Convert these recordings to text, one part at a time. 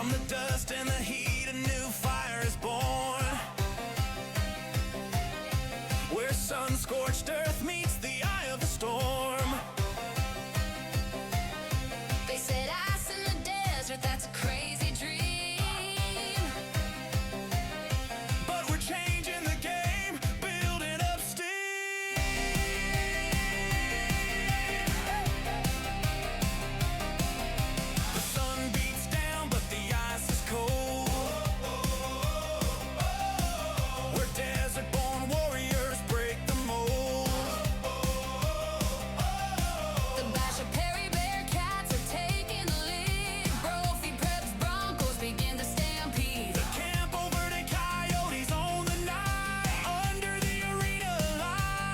From the dust and the heat, a new fire is born. Where sun-scorched earth meets the eye of the storm. They said ice in the desert, that's a crazy dream. But we're changing the game, building up steam. The sun beats down, but the ice is cold. Where desert-born warriors break the mold. The Basha Perry Bearcats are taking the lead. Brophy Preps Broncos begin to stampede. The Campo Verde Coyotes own the night under the arena lights.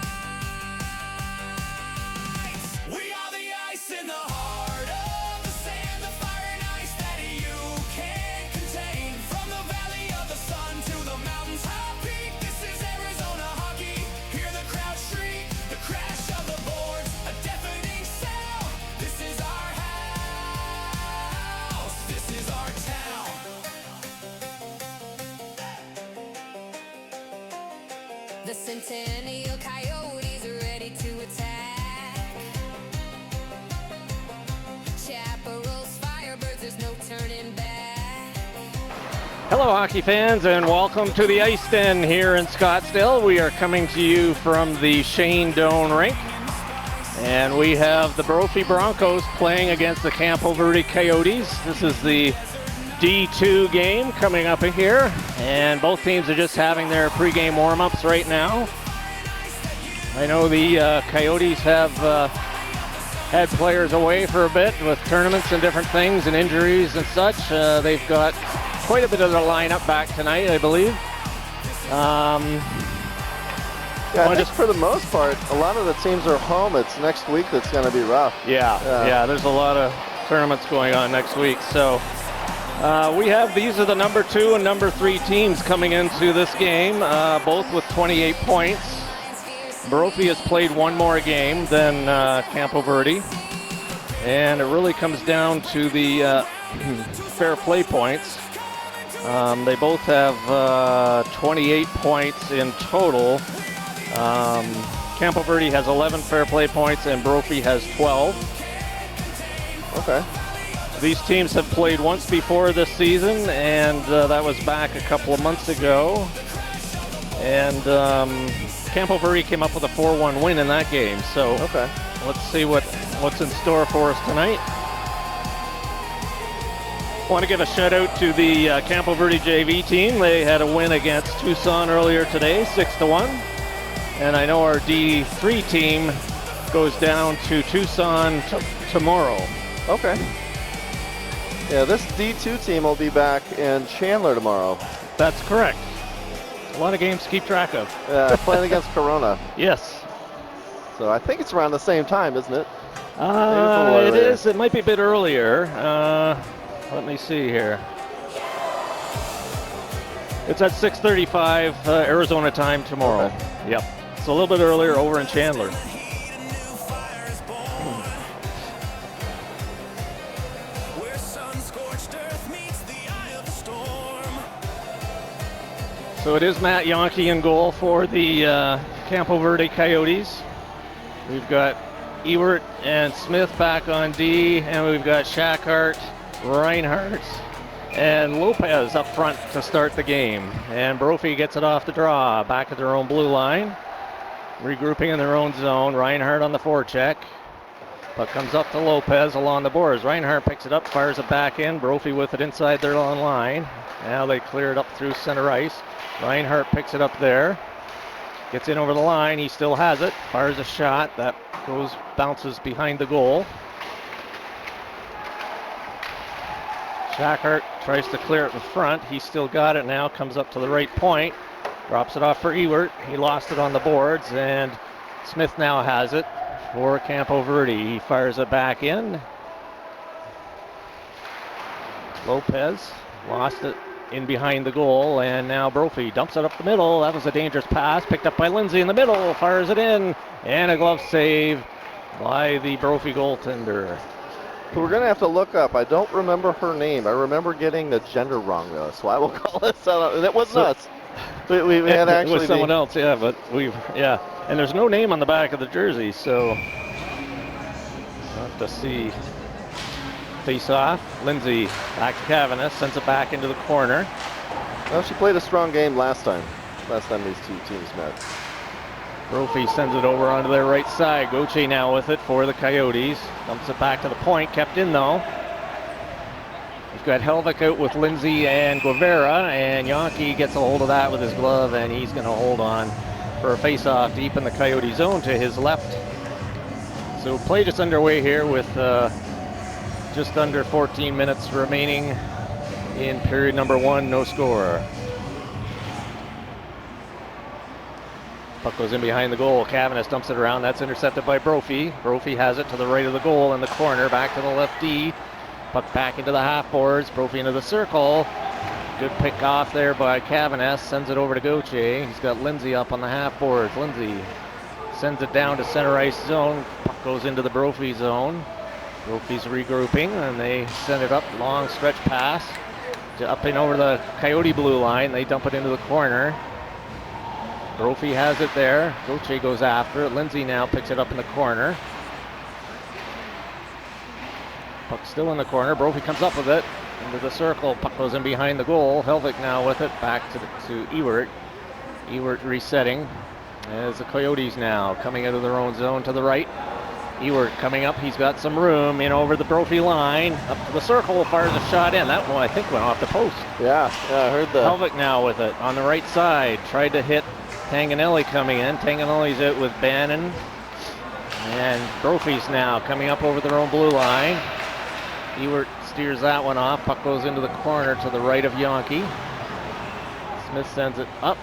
We are the ice in the heart of the sand, the fire and ice that you can't contain. From the valley of the sun to the mountain's high peak, this is Arizona hockey. Hear the crowd shriek, the crash of the boards, a deafening sound. This is our house, this is our town. The Centennial Coyotes are ready to attack. Chaparrals, Firebirds, there's no turning back. Hello, hockey fans, and welcome to the Ice Den here in Scottsdale. We are coming to you from the Shane Doan rink, and we have the Brophy Broncos playing against the Campo Verde Coyotes. This is the D2 game coming up here, and both teams are just having their pregame warm-ups right now. I know the Coyotes have had players away for a bit with tournaments and different things and injuries and such. They've got quite a bit of the lineup back tonight, I believe. Yeah, I think for the most part, a lot of the teams are home. It's next week that's going to be rough. Yeah, there's a lot of tournaments going on next week. So these are the number 2 and number 3 teams coming into this game, both with 28 points. Brophy has played one more game than Campo Verde, and it really comes down to the fair play points. They both have 28 points in total. Campo Verde has 11 fair play points and Brophy has 12. Okay. These teams have played once before this season, and that was back a couple of months ago. And Campo Verde came up with a 4-1 win in that game. So Okay. let's see what's in store for us tonight. I want to give a shout out to the Campo Verde JV team. They had a win against Tucson earlier today, 6-1. And I know our D3 team goes down to Tucson tomorrow. Okay. Yeah, this D2 team will be back in Chandler tomorrow. That's correct. A lot of games to keep track of. Playing against Corona. Yes. So I think it's around the same time, isn't it? It is. It might be a bit earlier. Let me see here. It's at 6:35 Arizona time tomorrow. Okay. Yep. It's a little bit earlier over in Chandler. So it is Matt Yonke in goal for the Campo Verde Coyotes. We've got Ewert and Smith back on D, and we've got Shackhart, Reinhardt, and Lopez up front to start the game. And Brophy gets it off the draw, back at their own blue line, regrouping in their own zone. Reinhardt on the forecheck, but comes up to Lopez along the boards. Reinhardt picks it up, fires it back in. Brophy with it inside their own line. Now they clear it up through center ice. Reinhardt picks it up there, gets in over the line. He still has it, fires a shot that bounces behind the goal. Shackhart tries to clear it in front. He's still got it now, comes up to the right point, drops it off for Ewert. He lost it on the boards, and Smith now has it for Campo Verde. He fires it back in. Lopez lost it in behind the goal, and now Brophy dumps it up the middle. That was a dangerous pass, picked up by Lindsay in the middle, fires it in, and a glove save by the Brophy goaltender. We're going to have to look up. I don't remember her name. I remember getting the gender wrong, though, so I will call this out. And it wasn't us. We had it actually was someone else, yeah, but yeah. And there's no name on the back of the jersey, so we'll have to see. Face off. Lindsay back to Cavanagh, sends it back into the corner. Well, she played a strong game last time these two teams met. Brophy sends it over onto their right side. Gauthier now with it for the Coyotes. Dumps it back to the point, kept in though. We've got Helvik out with Lindsay and Guevara, and Yankee gets a hold of that with his glove, and he's going to hold on for a face-off deep in the Coyote zone to his left. So play just underway here with just under 14 minutes remaining in period number 1, no score. Puck goes in behind the goal. Cavanagh dumps it around. That's intercepted by Brophy. Brophy has it to the right of the goal in the corner. Back to the left D. Puck back into the half boards. Brophy into the circle. Good pick off there by Cavanagh. Sends it over to Gauthier. He's got Lindsay up on the half boards. Lindsay sends it down to center ice zone. Puck goes into the Brophy zone. Brophy's regrouping, and they send it up. Long stretch pass. Up and over the Coyote blue line. They dump it into the corner. Brophy has it there. Gauthier goes after it. Lindsay now picks it up in the corner. Puck still in the corner. Brophy comes up with it into the circle. Puck goes in behind the goal. Helvik now with it back to Ewert. Ewert resetting as the Coyotes now coming out of their own zone to the right. Ewert coming up. He's got some room in over the Brophy line. Up to the circle. Fires a shot in. That one I think went off the post. Yeah, I heard that. Helvik now with it on the right side. Tried to hit Tanganelli coming in. Tanganelli's out with Bannon. And Brophy's now coming up over their own blue line. Ewert steers that one off. Puck goes into the corner to the right of Yankee. Smith sends it up.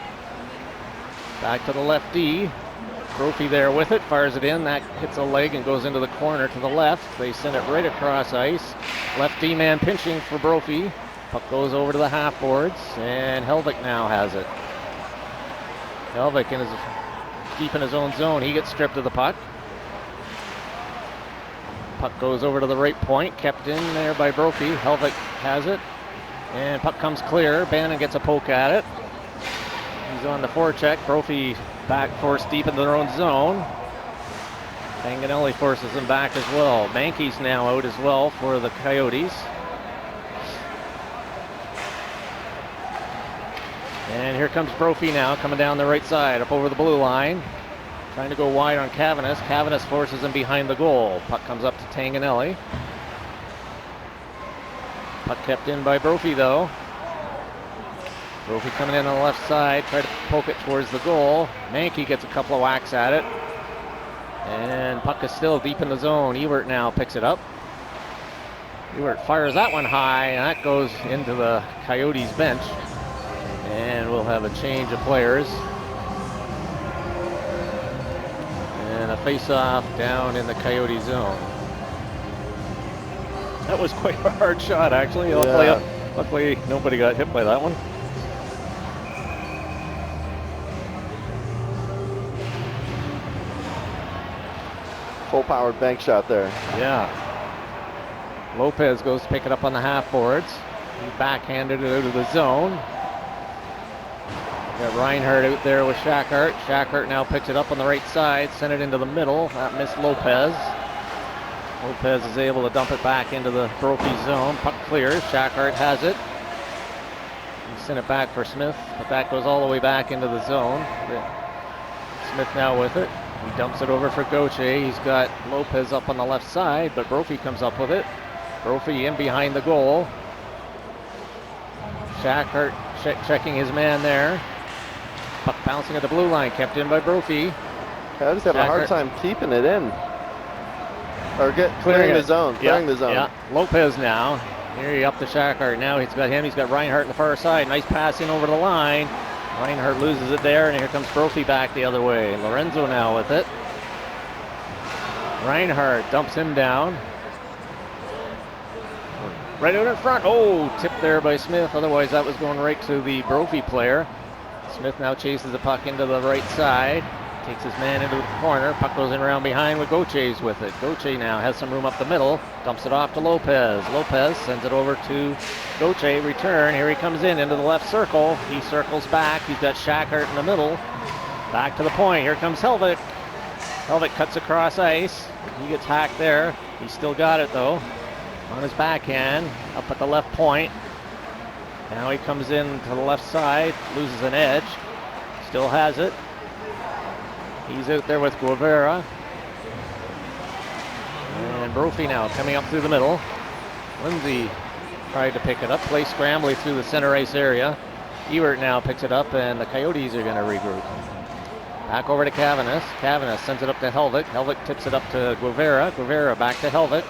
Back to the left D. Brophy there with it. Fires it in. That hits a leg and goes into the corner to the left. They send it right across ice. Left D man pinching for Brophy. Puck goes over to the half boards. And Helvik now has it. Helvik deep in his own zone. He gets stripped of the puck. Puck goes over to the right point. Kept in there by Brophy. Helvik has it. And puck comes clear. Bannon gets a poke at it. He's on the forecheck. Brophy back forced deep into their own zone. Tanganelli forces him back as well. Mankey's now out as well for the Coyotes. And here comes Brophy now, coming down the right side, up over the blue line. Trying to go wide on Cavanagh. Cavanagh forces him behind the goal. Puck comes up to Tanganelli. Puck kept in by Brophy though. Brophy coming in on the left side, try to poke it towards the goal. Mankey gets a couple of whacks at it. And puck is still deep in the zone. Ewert now picks it up. Ewert fires that one high, and that goes into the Coyotes bench. And we'll have a change of players. And a face-off down in the Coyote zone. That was quite a hard shot, actually. Yeah. Luckily, nobody got hit by that one. Full-powered bank shot there. Yeah. Lopez goes to pick it up on the half boards. He backhanded it out of the zone. Got Reinhardt out there with Shackhart. Shackhart now picks it up on the right side, sent it into the middle. That missed Lopez. Lopez is able to dump it back into the Brophy zone. Puck clears. Shackhart has it. He sent it back for Smith, but that goes all the way back into the zone. Smith now with it. He dumps it over for Gauthier. He's got Lopez up on the left side, but Brophy comes up with it. Brophy in behind the goal. Shackhart checking his man there. Puck bouncing at the blue line, kept in by Brophy. I just have a hard time keeping it in. Or clearing the zone. Clearing the zone. Yeah. Lopez now. Here he up to Shackhart. Now he's got him. He's got Reinhardt on the far side. Nice pass in over the line. Reinhardt loses it there, and here comes Brophy back the other way. Lorenzo now with it. Reinhardt dumps him down. Right out in front. Oh, tipped there by Smith. Otherwise, that was going right to the Brophy player. Smith now chases the puck into the right side. takes his man into the corner. Puck goes in around behind with Gauthier with it. Gauthier now has some room up the middle. Dumps it off to Lopez. Lopez sends it over to Gauthier. Return. Here he comes into the left circle. He circles back. He's got Shackhart in the middle. Back to the point. Here comes Helvik. Helvik cuts across ice. He gets hacked there. He's still got it though. On his backhand. Up at the left point. Now he comes in to the left side. Loses an edge. Still has it. He's out there with Guevara. And Brophy now coming up through the middle. Lindsay tried to pick it up. Play scrambly through the center ice area. Ewert now picks it up, and the Coyotes are going to regroup. Back over to Cavanis. Cavanis sends it up to Helvik. Helvik tips it up to Guevara. Guevara back to Helvik.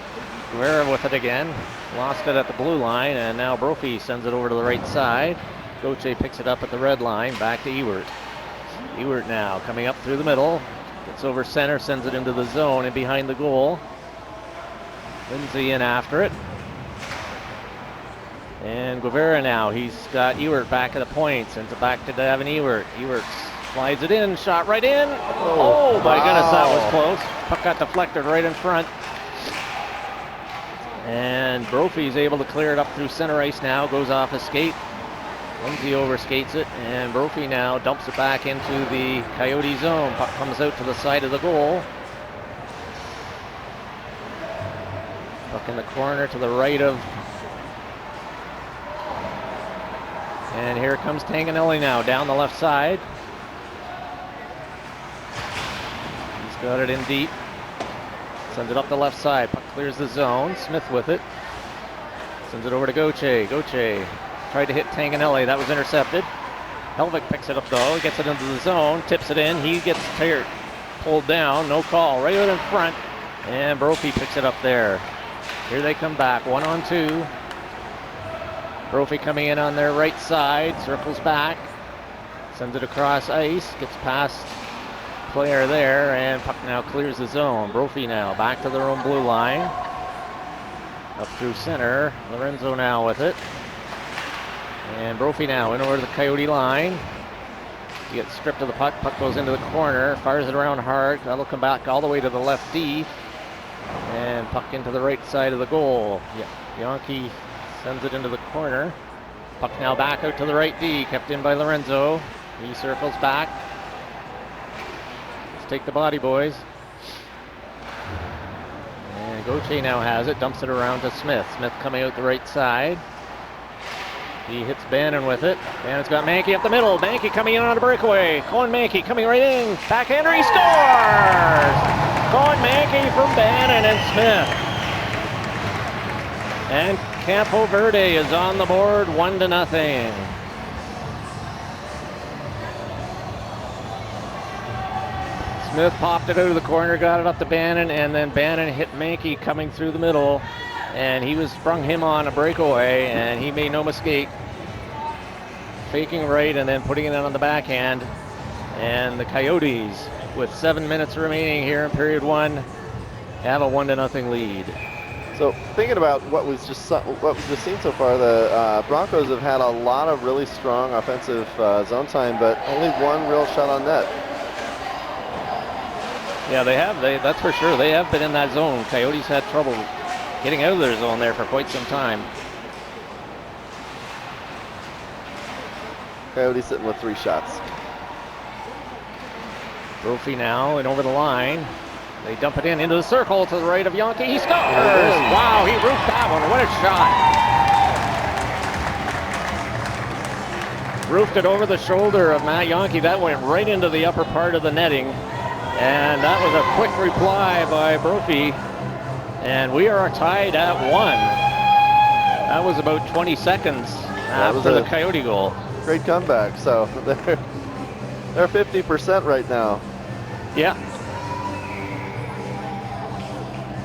Guevara with it again. Lost it at the blue line, and now Brophy sends it over to the right side. Gauthier picks it up at the red line. Back to Ewert. Ewert now coming up through the middle. Gets over center, sends it into the zone and behind the goal. Lindsay in after it. And Guevara now, he's got Ewert back at the point. Sends it back to Davin Ewert. Ewert slides it in, shot right in. Oh my goodness, that was close. Puck got deflected right in front. And Brophy's able to clear it up through center ice now. Goes off a skate. Lindsay overskates it, and Brophy now dumps it back into the Coyote zone. Puck comes out to the side of the goal. Puck in the corner to the right of. And here comes Tanganelli now down the left side. He's got it in deep. Sends it up the left side. Puck clears the zone. Smith with it. Sends it over to Gauthier. Gauthier tried to hit Tanganelli. That was intercepted. Helvik picks it up though. Gets it into the zone. Tips it in. He gets pulled down. No call. Right out in front. And Brophy picks it up there. Here they come back. 1-on-2. Brophy coming in on their right side. Circles back. Sends it across ice. Gets past player there. And puck now clears the zone. Brophy now back to their own blue line. Up through center. Lorenzo now with it. And Brophy now in over to the Coyote line. He gets stripped of the puck. Puck goes into the corner. Fires it around hard. That'll come back all the way to the left D. And puck into the right side of the goal. Yankee sends it into the corner. Puck now back out to the right D. Kept in by Lorenzo. He circles back. Let's take the body, boys. And Gauthier now has it. Dumps it around to Smith. Smith coming out the right side. He hits Bannon with it. Bannon's got Mankey up the middle. Mankey coming in on a breakaway. Colin Mankey coming right in. Backhander, he scores! Colin Mankey from Bannon and Smith. And Campo Verde is on the board, 1-0. Smith popped it out of the corner, got it up to Bannon, and then Bannon hit Mankey coming through the middle. And he sprung him on a breakaway, and he made no mistake. Faking right and then putting it on the backhand. And the Coyotes, with 7 minutes remaining here in period one, have a 1-0 lead. So thinking about what we've just seen so far, the Broncos have had a lot of really strong offensive zone time, but only one real shot on net. Yeah, they have. That's for sure. They have been in that zone. Coyotes had trouble getting out of their zone there for quite some time. Coyotes sitting with 3 shots. Brophy now and over the line. They dump it into the circle to the right of Yankee. He scores! Wow, he roofed that one. What a shot. Roofed it over the shoulder of Matt Yankee. That went right into the upper part of the netting. And that was a quick reply by Brophy. And we are tied at 1. That was about 20 seconds after the Coyote goal. Great comeback. So they're 50% right now. Yeah.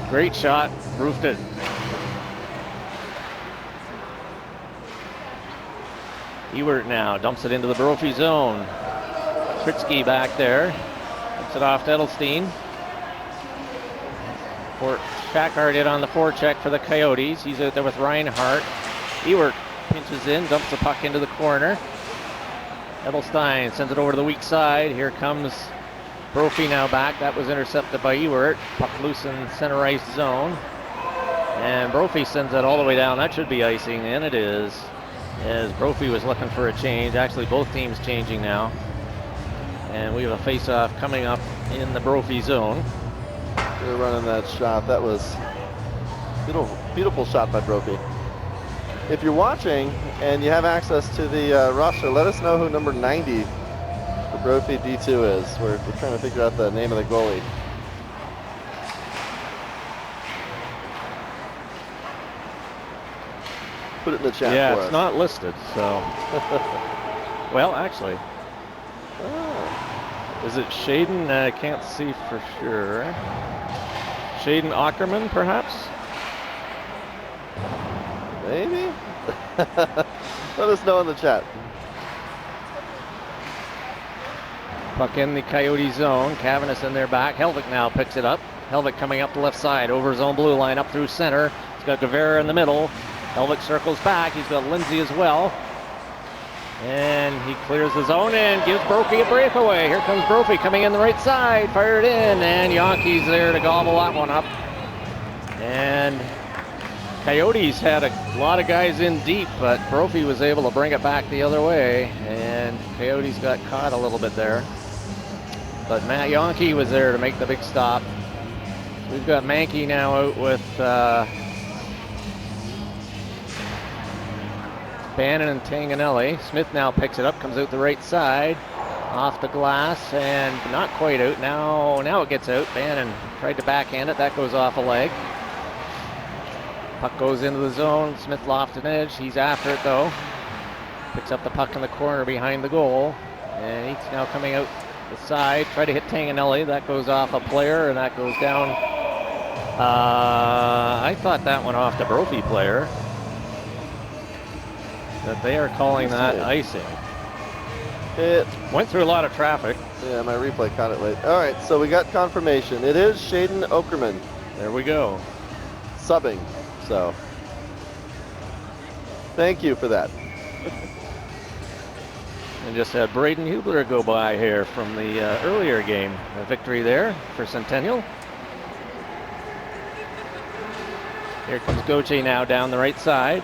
Great shot. Roofed it. Ewert now dumps it into the Brophy zone. Kritzky back there. Puts it off to Edelstein. Shackhart in on the forecheck for the Coyotes. He's out there with Reinhardt. Ewert pinches in, dumps the puck into the corner. Edelstein sends it over to the weak side. Here comes Brophy now back. That was intercepted by Ewert. Puck loose in center ice zone. And Brophy sends it all the way down. That should be icing, and it is. As Brophy was looking for a change. Actually, both teams changing now. And we have a face-off coming up in the Brophy zone. They're running that shot. That was beautiful, beautiful shot by Brophy. If you're watching and you have access to the roster, let us know who number 90 for Brophy D2 is. We're trying to figure out the name of the goalie. Put it in the chat Yeah, for it's us. not listed, so. Well, actually. Is it Shaden? I can't see for sure. Shaden Ackerman, perhaps? Maybe? Let us know in the chat. Puck in the Coyote zone. Cavanis in their back. Helvik now picks it up. Helvik coming up the left side over his own blue line up through center. He's got Guevara in the middle. Helvik circles back. He's got Lindsay as well. And he clears the zone and gives Brophy a breakaway. Here comes Brophy coming in the right side. Fired in, and Yankees there to gobble that one up. And Coyotes had a lot of guys in deep, but Brophy was able to bring it back the other way. And Coyotes got caught a little bit there. But Matt Yonke was there to make the big stop. We've got Mankey now out with Bannon and Tanganelli. Smith now picks it up, comes out the right side, off the glass, and not quite out. Now it gets out. Bannon tried to backhand it. That goes off a leg. Puck goes into the zone. Smith lofted edge. He's after it though. Picks up the puck in the corner behind the goal, and he's now coming out the side. Try to hit Tanganelli. That goes off a player, and that goes down. I thought that went off the Brophy player. That they are calling that icing. It went through a lot of traffic. Yeah, my replay caught it late. All right, so we got confirmation. It is Shaden Okerman. There we go. Subbing, so thank you for that. And just had Braden Hubler go by here from the earlier game. A victory there for Centennial. Here comes Goche now down the right side.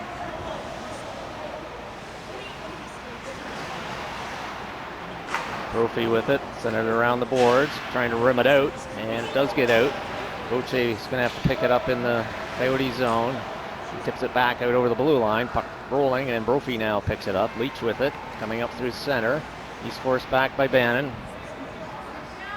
Brophy with it, sent it around the boards, trying to rim it out, and it does get out. Goche is going to have to pick it up in the Coyote zone. He tips it back out over the blue line, puck rolling, and Brophy now picks it up. Leach with it, coming up through center. He's forced back by Bannon.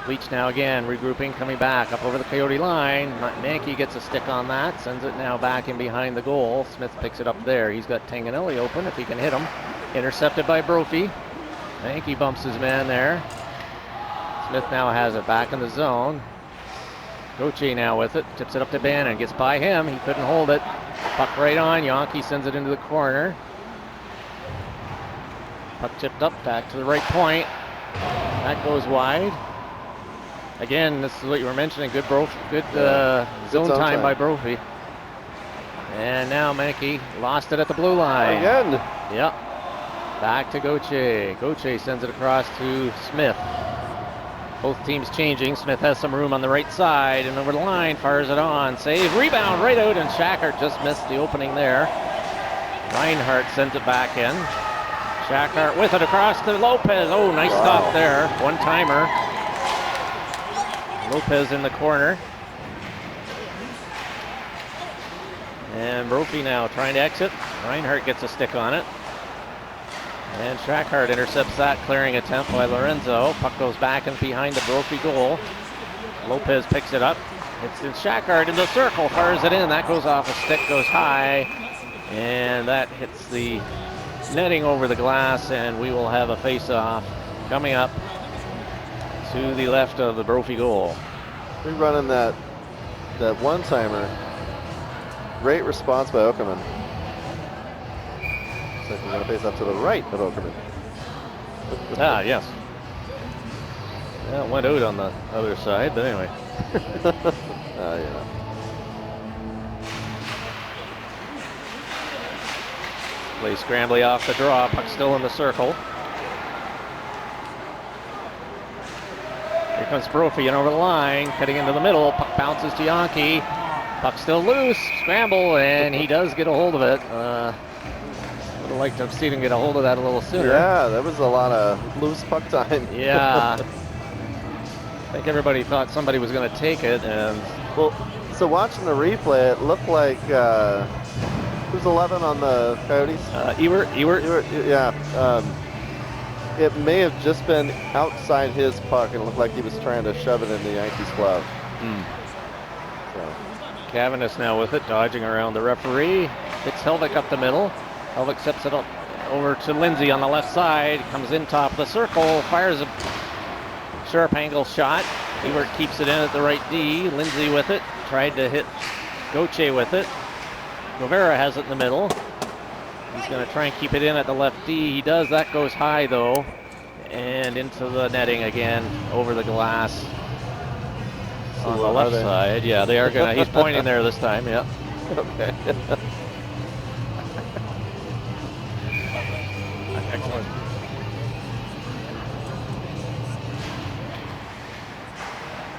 Leach now again, regrouping, coming back up over the Coyote line. Mankey gets a stick on that, sends it now back in behind the goal. Smith picks it up there. He's got Tanganelli open if he can hit him. Intercepted by Brophy. Mankey bumps his man there. Smith now has it back in the zone. Goche now with it, tips it up to Bannon, gets by him, he couldn't hold it. Puck right on, Yonke sends it into the corner. Puck tipped up, back to the right point. That goes wide. Again, this is what you were mentioning, good zone time by Brophy. And now Mankey lost it at the blue line. Again. Yep. Back to Goche. Goche sends it across to Smith. Both teams changing. Smith has some room on the right side and over the line, fires it on. Save, rebound right out, and Shackhart just missed the opening there. Reinhardt sends it back in. Shackhart with it across to Lopez. Oh, nice stop there. One-timer. Lopez in the corner. And Brophy now trying to exit. Reinhardt gets a stick on it. And Shackhart intercepts that clearing attempt by Lorenzo. Puck goes back and behind the Brophy goal. Lopez picks it up. It's Shackhart in the circle, fires it in. That goes off a stick, goes high. And that hits the netting over the glass, and we will have a face-off coming up to the left of the Brophy goal. We're running that one-timer. Great response by Okerman. Looks like we're going to face up to the right of Okerman. Yes. Yeah, it went out on the other side, but anyway. Yeah. Play scrambly off the draw, puck still in the circle. Here comes Brophy and over the line, cutting into the middle. Puck bounces to Yankee. Puck still loose. Scramble, and he does get a hold of it. Would have liked to have seen him get a hold of that a little sooner. Yeah, there was a lot of loose puck time. Yeah. I think everybody thought somebody was going to take it, and Well, so watching the replay, it looked like who's 11 on the Coyotes? Ewert. Yeah. It may have just been outside his puck, and it looked like he was trying to shove it in the Yankees' glove. So. Cavanis now with it, dodging around the referee. Hits Helvik up the middle. Helvik sets it up over to Lindsay on the left side. Comes in top of the circle, fires a sharp angle shot. Ewert keeps it in at the right D. Lindsay with it. Tried to hit Gauthier with it. Rivera has it in the middle. He's going to try and keep it in at the left D. He does. That goes high, though. And into the netting again, over the glass. On the left side. Yeah, they are going to. He's pointing there this time, yeah. Okay. Excellent.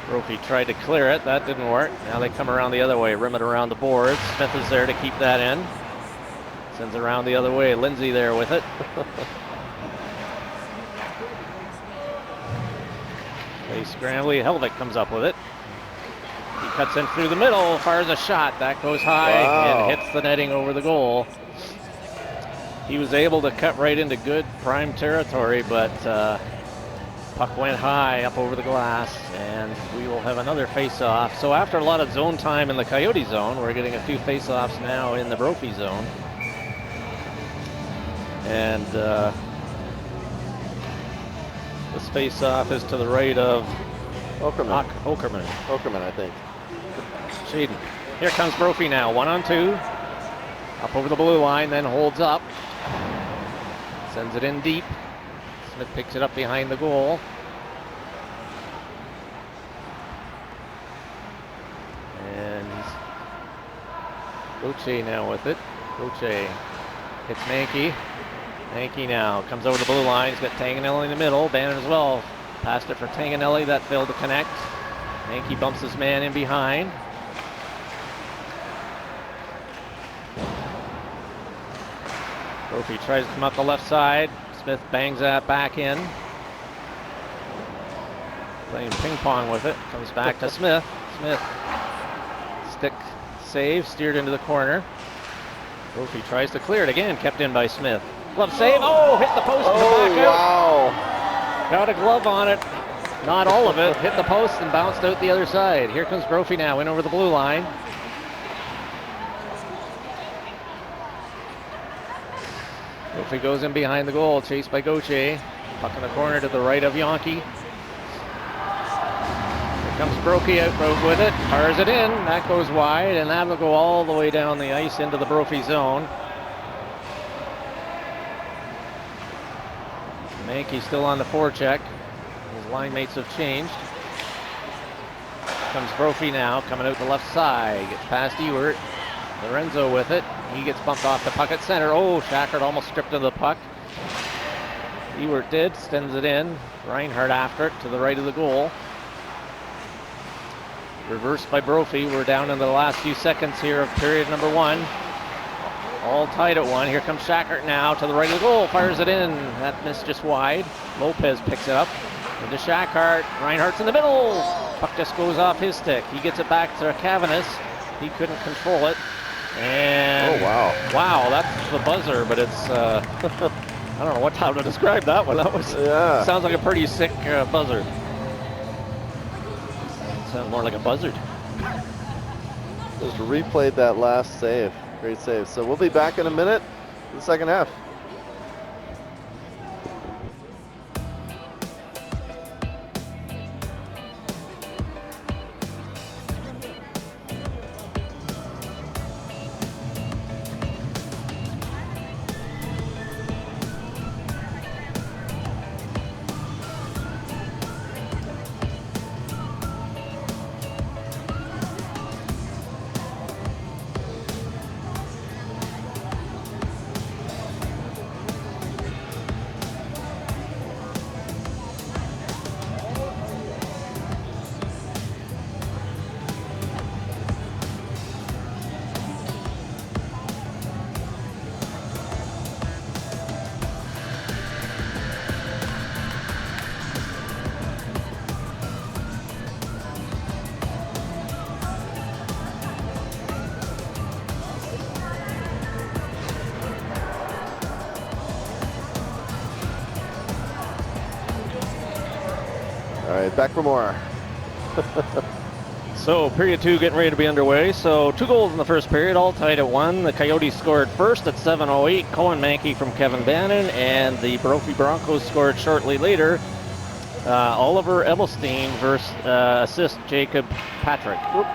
Brophy tried to clear it. That didn't work. Now they come around the other way, rim it around the boards. Smith is there to keep that in. Sends it around the other way. Lindsay there with it. They scrambly. Helvik comes up with it. He cuts in through the middle, fires a shot. That goes high and hits the netting over the goal. He was able to cut right into good prime territory, but puck went high up over the glass, and we will have another face-off. So after a lot of zone time in the Coyote zone, we're getting a few face-offs now in the Brophy zone. And this face-off is to the right of Okerman. Okerman, I think. Shaden. Here comes Brophy now, 1-on-2. Up over the blue line, then holds up. Sends it in deep. Smith picks it up behind the goal. And Gauthier now with it. Gauthier hits Mankey. Mankey now comes over the blue line. He's got Tanganelli in the middle. Bannon as well. Passed it for Tanganelli. That failed to connect. Mankey bumps his man in behind. Brophy tries to come up the left side. Smith bangs that back in. Playing ping pong with it. Comes back to Smith. Smith. Stick save. Steered into the corner. Brophy tries to clear it again. Kept in by Smith. Glove save. Oh, hit the post. Back out. Wow. Got a glove on it. Not all of it. Hit the post and bounced out the other side. Here comes Brophy now. In over the blue line. Brophy goes in behind the goal, chased by Gauthier. Puck in the corner to the right of Yankee. Here comes Brophy out with it, fires it in. That goes wide, and that will go all the way down the ice into the Brophy zone. Mankey still on the forecheck. His line mates have changed. Here comes Brophy now, coming out the left side. Gets past Ewert. Lorenzo with it. He gets bumped off the puck at center. Oh, Shackert almost stripped of the puck. Ewert did, sends it in. Reinhardt after it to the right of the goal. Reversed by Brophy. We're down in the last few seconds here of period number 1. All tied at 1. Here comes Shackert now to the right of the goal. Fires it in. That missed just wide. Lopez picks it up. Into Shackert. Reinhardt's in the middle. Puck just goes off his stick. He gets it back to Cavanis. He couldn't control it. And oh, wow. Wow, that's the buzzer, but it's I don't know how to describe that one. That was sounds like a pretty sick buzzer. Sounds more like a buzzard. Just replayed that last save. Great save. So we'll be back in a minute for the second half. right, back for more. So period 2 getting ready to be underway. So 2 goals in the first period, all tied at 1. The Coyotes scored first at 7:08. Cohen Mankey from Kevin Bannon, and the Brophy Broncos scored shortly later. Oliver Ebelstein versus assist Jacob Patrick. Oop.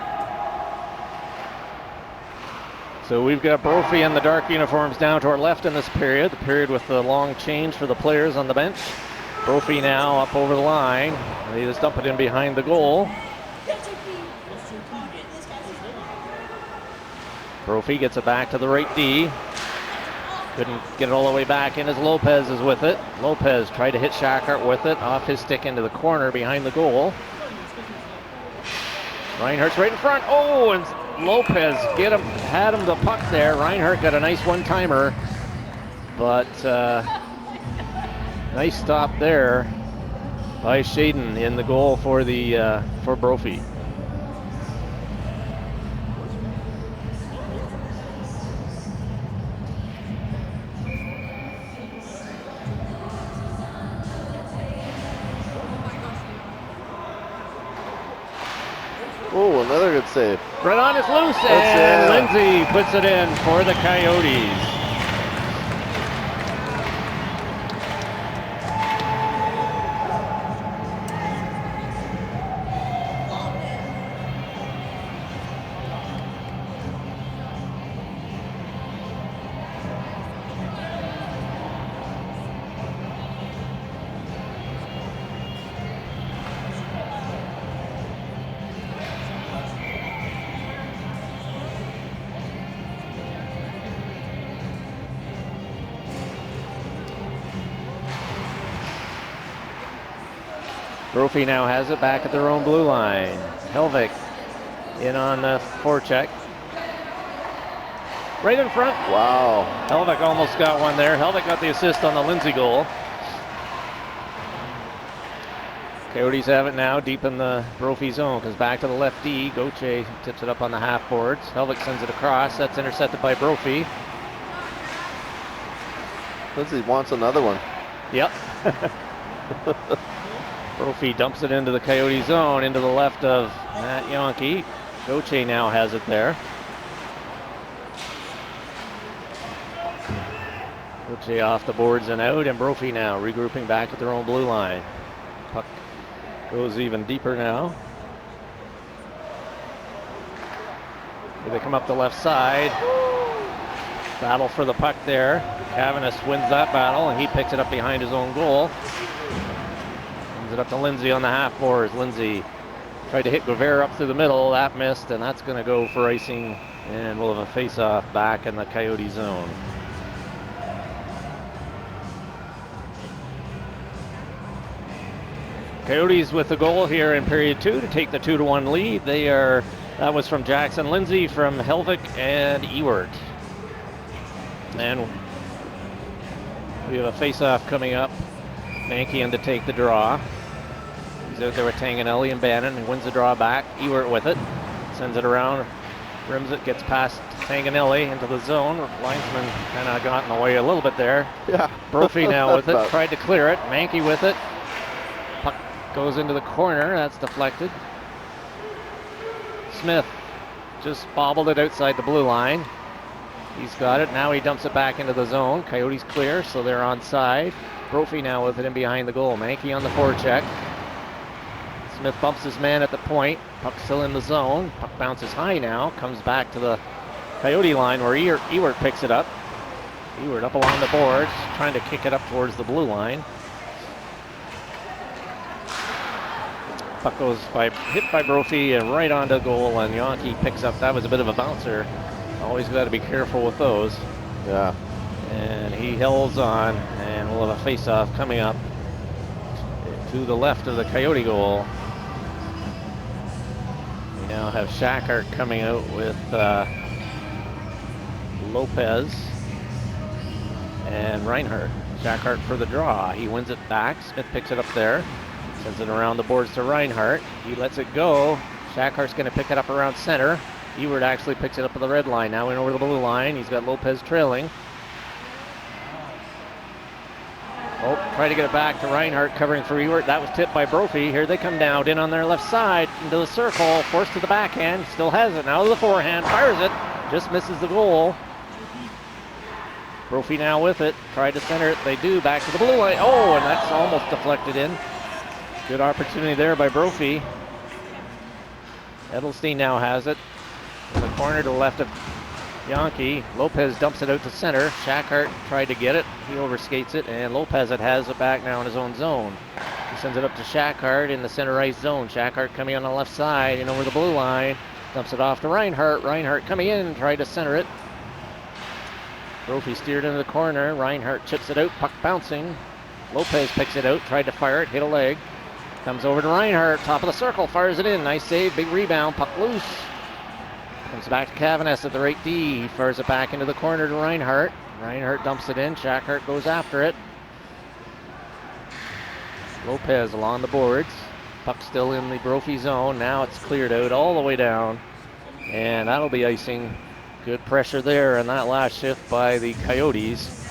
So we've got Brophy in the dark uniforms down to our left in this period. The period with the long change for the players on the bench. Brophy now up over the line. They just dump it in behind the goal. Brophy gets it back to the right D. Couldn't get it all the way back in as Lopez is with it. Lopez tried to hit Shackhart with it, off his stick into the corner behind the goal. Reinhardt's right in front. Oh, and Lopez had him the puck there. Reinhardt got a nice one-timer, but nice stop there by Shaden in the goal for Brophy. Oh, another good save. Right on, it's loose, and Lindsay puts it in for the Coyotes. Brophy now has it back at their own blue line. Helvik in on the forecheck. Right in front. Wow. Helvik almost got one there. Helvik got the assist on the Lindsay goal. Coyotes have it now deep in the Brophy zone. Comes back to the left D. Gauthier tips it up on the half boards. Helvik sends it across. That's intercepted by Brophy. Lindsay wants another one. Yep. Brophy dumps it into the Coyote zone, into the left of Matt Yonke. Gauthier now has it there. Gauthier off the boards and out, and Brophy now regrouping back at their own blue line. Puck goes even deeper now. Here they come up the left side. Battle for the puck there. Cavanis wins that battle, and he picks it up behind his own goal. It up to Lindsay on the half boards. Lindsay tried to hit Guevara up through the middle. That missed, and that's going to go for icing, and we'll have a face-off back in the Coyote zone. Coyotes with the goal here in period 2 to take the 2-1 lead. That was from Jackson Lindsay, from Helvik and Ewert. And we have a face-off coming up. Mankey in to take the draw. He's out there with Tanganelli and Bannon. He wins the draw back. Ewert with it. Sends it around. Rims it. Gets past Tanganelli into the zone. Linesman kind of got in the way a little bit there. Yeah. Brophy now with it. Tried to clear it. Mankey with it. Puck goes into the corner. That's deflected. Smith just bobbled it outside the blue line. He's got it. Now he dumps it back into the zone. Coyotes clear, so they're onside. Brophy now with it in behind the goal. Mankey on the forecheck. Smith bumps his man at the point. Puck still in the zone. Puck bounces high now. Comes back to the Coyote line where Ewert picks it up. Ewert up along the boards, trying to kick it up towards the blue line. Puck goes hit by Brophy and right onto goal, and Yonke picks up. That was a bit of a bouncer. Always got to be careful with those. Yeah. And he holds on, and we'll have a face-off coming up to the left of the Coyote goal. We now have Shackhart coming out with Lopez and Reinhardt. Shackhart for the draw. He wins it back. Smith picks it up there. Sends it around the boards to Reinhardt. He lets it go. Shackhart's going to pick it up around center. Ewert actually picks it up at the red line. Now in over the blue line. He's got Lopez trailing. Oh, try to get it back to Reinhardt covering for Ewert. That was tipped by Brophy. Here they come now, in on their left side, into the circle, forced to the backhand, still has it, now to the forehand, fires it, just misses the goal. Brophy now with it, tried to center it, they do, back to the blue line. Oh, and that's almost deflected in. Good opportunity there by Brophy. Edelstein now has it. In the corner to the left of Yankee. Lopez dumps it out to center. Shackhart tried to get it. He overskates it, and Lopez has it back now in his own zone. He sends it up to Shackhart in the center ice zone. Shackhart coming on the left side and over the blue line. Dumps it off to Reinhardt. Reinhardt coming in and tried to center it. Brophy steered into the corner. Reinhardt chips it out, puck bouncing. Lopez picks it out, tried to fire it, hit a leg. Comes over to Reinhardt, top of the circle, fires it in. Nice save, big rebound, puck loose. Comes back to Cavanis at the right D. He fires it back into the corner to Reinhardt. Reinhardt dumps it in. Shackhart goes after it. Lopez along the boards. Puck still in the Brophy zone. Now it's cleared out all the way down. And that'll be icing. Good pressure there in that last shift by the Coyotes,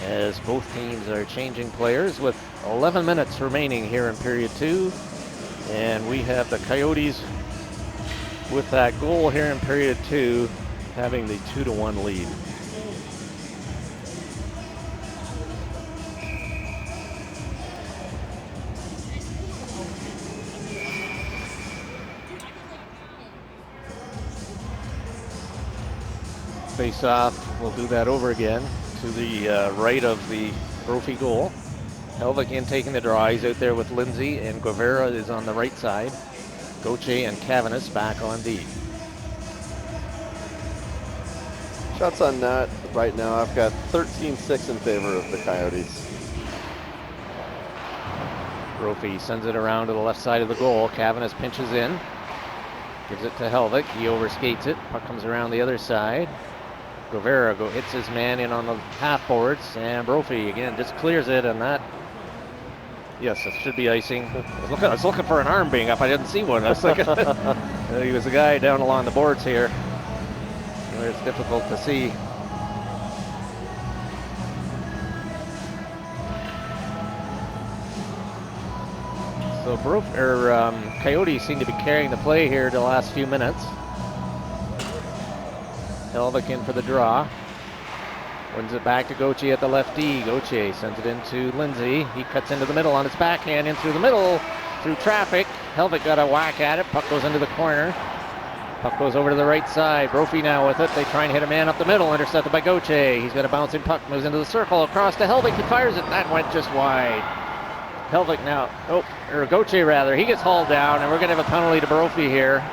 as both teams are changing players with 11 minutes remaining here in period 2. And we have the Coyotes with that goal here in period 2, having the 2-1 lead. Face off, we'll do that over again to the right of the Brophy goal. Helvig in taking the draw. He's out there with Lindsay, and Guevara is on the right side. Gauthier and Cavanis back on D. Shots on net right now, I've got 13-6 in favor of the Coyotes. Brophy sends it around to the left side of the goal. Cavanis pinches in. Gives it to Helvig. He overskates it. Puck comes around the other side. Guevara hits his man in on the half boards, and Brophy again just clears it, and that, yes, it should be icing. I was looking for an arm being up. I didn't see one. I was thinking he was a guy down along the boards here, where it's difficult to see. So Coyotes seem to be carrying the play here the last few minutes. Helvig in for the draw. Wins it back to Gauthier at the left D. Gauthier sends it into Lindsay. He cuts into the middle on his backhand, in through the middle, through traffic. Helvig got a whack at it. Puck goes into the corner. Puck goes over to the right side. Brophy now with it. They try and hit a man up the middle, intercepted by Gauthier. He's got a bouncing puck, moves into the circle, across to Helvig. He fires it. That went just wide. Helvig now, Gauthier rather. He gets hauled down, and we're going to have a penalty to Brophy here.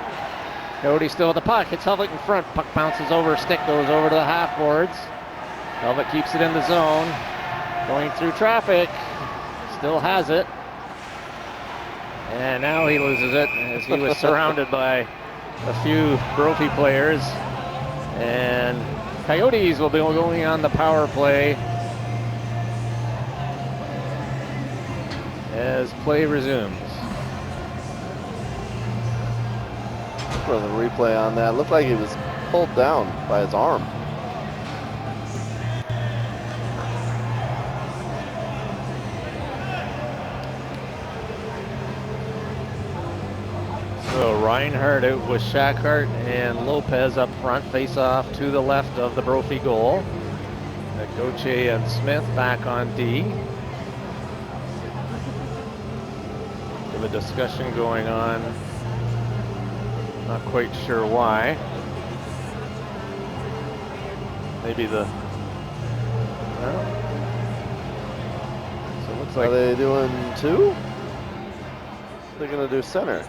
Coyote still with the puck, hits Helvig in front. Puck bounces over, stick goes over to the half boards. Helvig keeps it in the zone. Going through traffic, still has it. And now he loses it as he was surrounded by a few Brophy players. And Coyotes will be going on the power play as play resumes. For the replay on that, looked like he was pulled down by his arm. So Reinhardt out with Shackhart and Lopez up front, face off to the left of the Brophy goal. Gauthier and Smith back on D. Have a discussion going on. Not quite sure why. Maybe so it looks like. Are they doing 2? They're going to do center.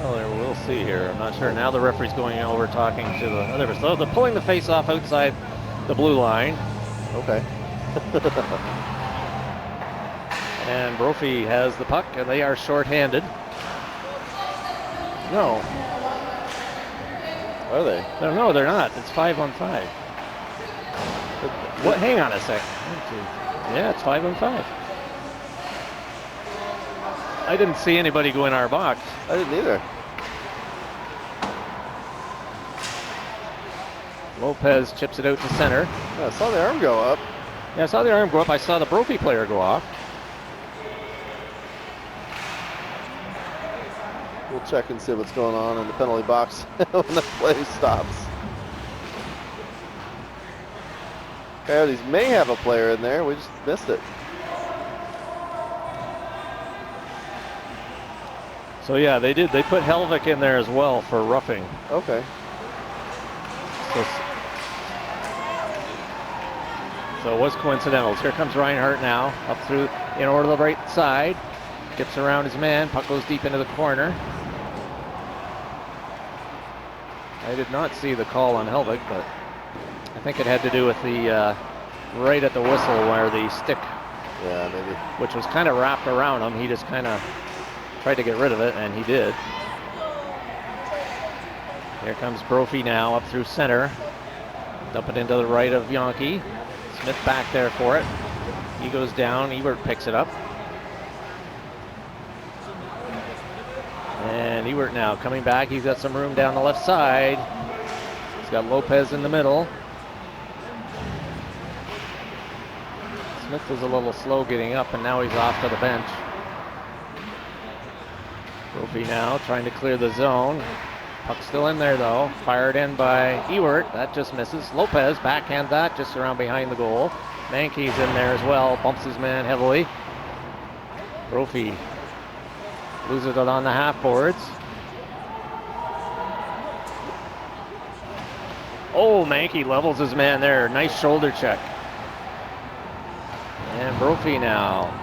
Well, we'll see here. I'm not sure. Now the referee's going over talking to the other. So they're pulling the face off outside the blue line. Okay. And Brophy has the puck, and they are shorthanded. No. Are they? No, they're not. It's 5-on-5. What? Hang on a sec. Yeah, it's 5-on-5. I didn't see anybody go in our box. I didn't either. Lopez chips it out to center. Yeah, I saw the arm go up. Yeah, I saw the arm go up. I saw the Brophy player go off. We'll check and see what's going on in the penalty box when the play stops. Coyotes may have a player in there. We just missed it. So yeah, they did. They put Helvik in there as well for roughing. Okay. So it was coincidental. Here comes Reinhardt now, up through, in over to the right side. Gets around his man. Puck goes deep into the corner. I did not see the call on Helvik, but I think it had to do with the right at the whistle where the stick, Yeah, maybe. which was kind of wrapped around him, he just kind of tried to get rid of it, and he did. Here comes Brophy now up through center. Dump it into the right of Yonke. Smith back there for it. He goes down. Ewert picks it up. And Ewert now coming back. He's got some room down the left side. He's got Lopez in the middle. Smith was a little slow getting up, and now he's off to the bench. Brophy now trying to clear the zone. Puck still in there though. Fired in by Ewert. That just misses. Lopez backhand that just around behind the goal. Mankey's in there as well. Bumps his man heavily. Brophy loses it on the half boards. Oh, Mankey levels his man there. Nice shoulder check. And Brophy now.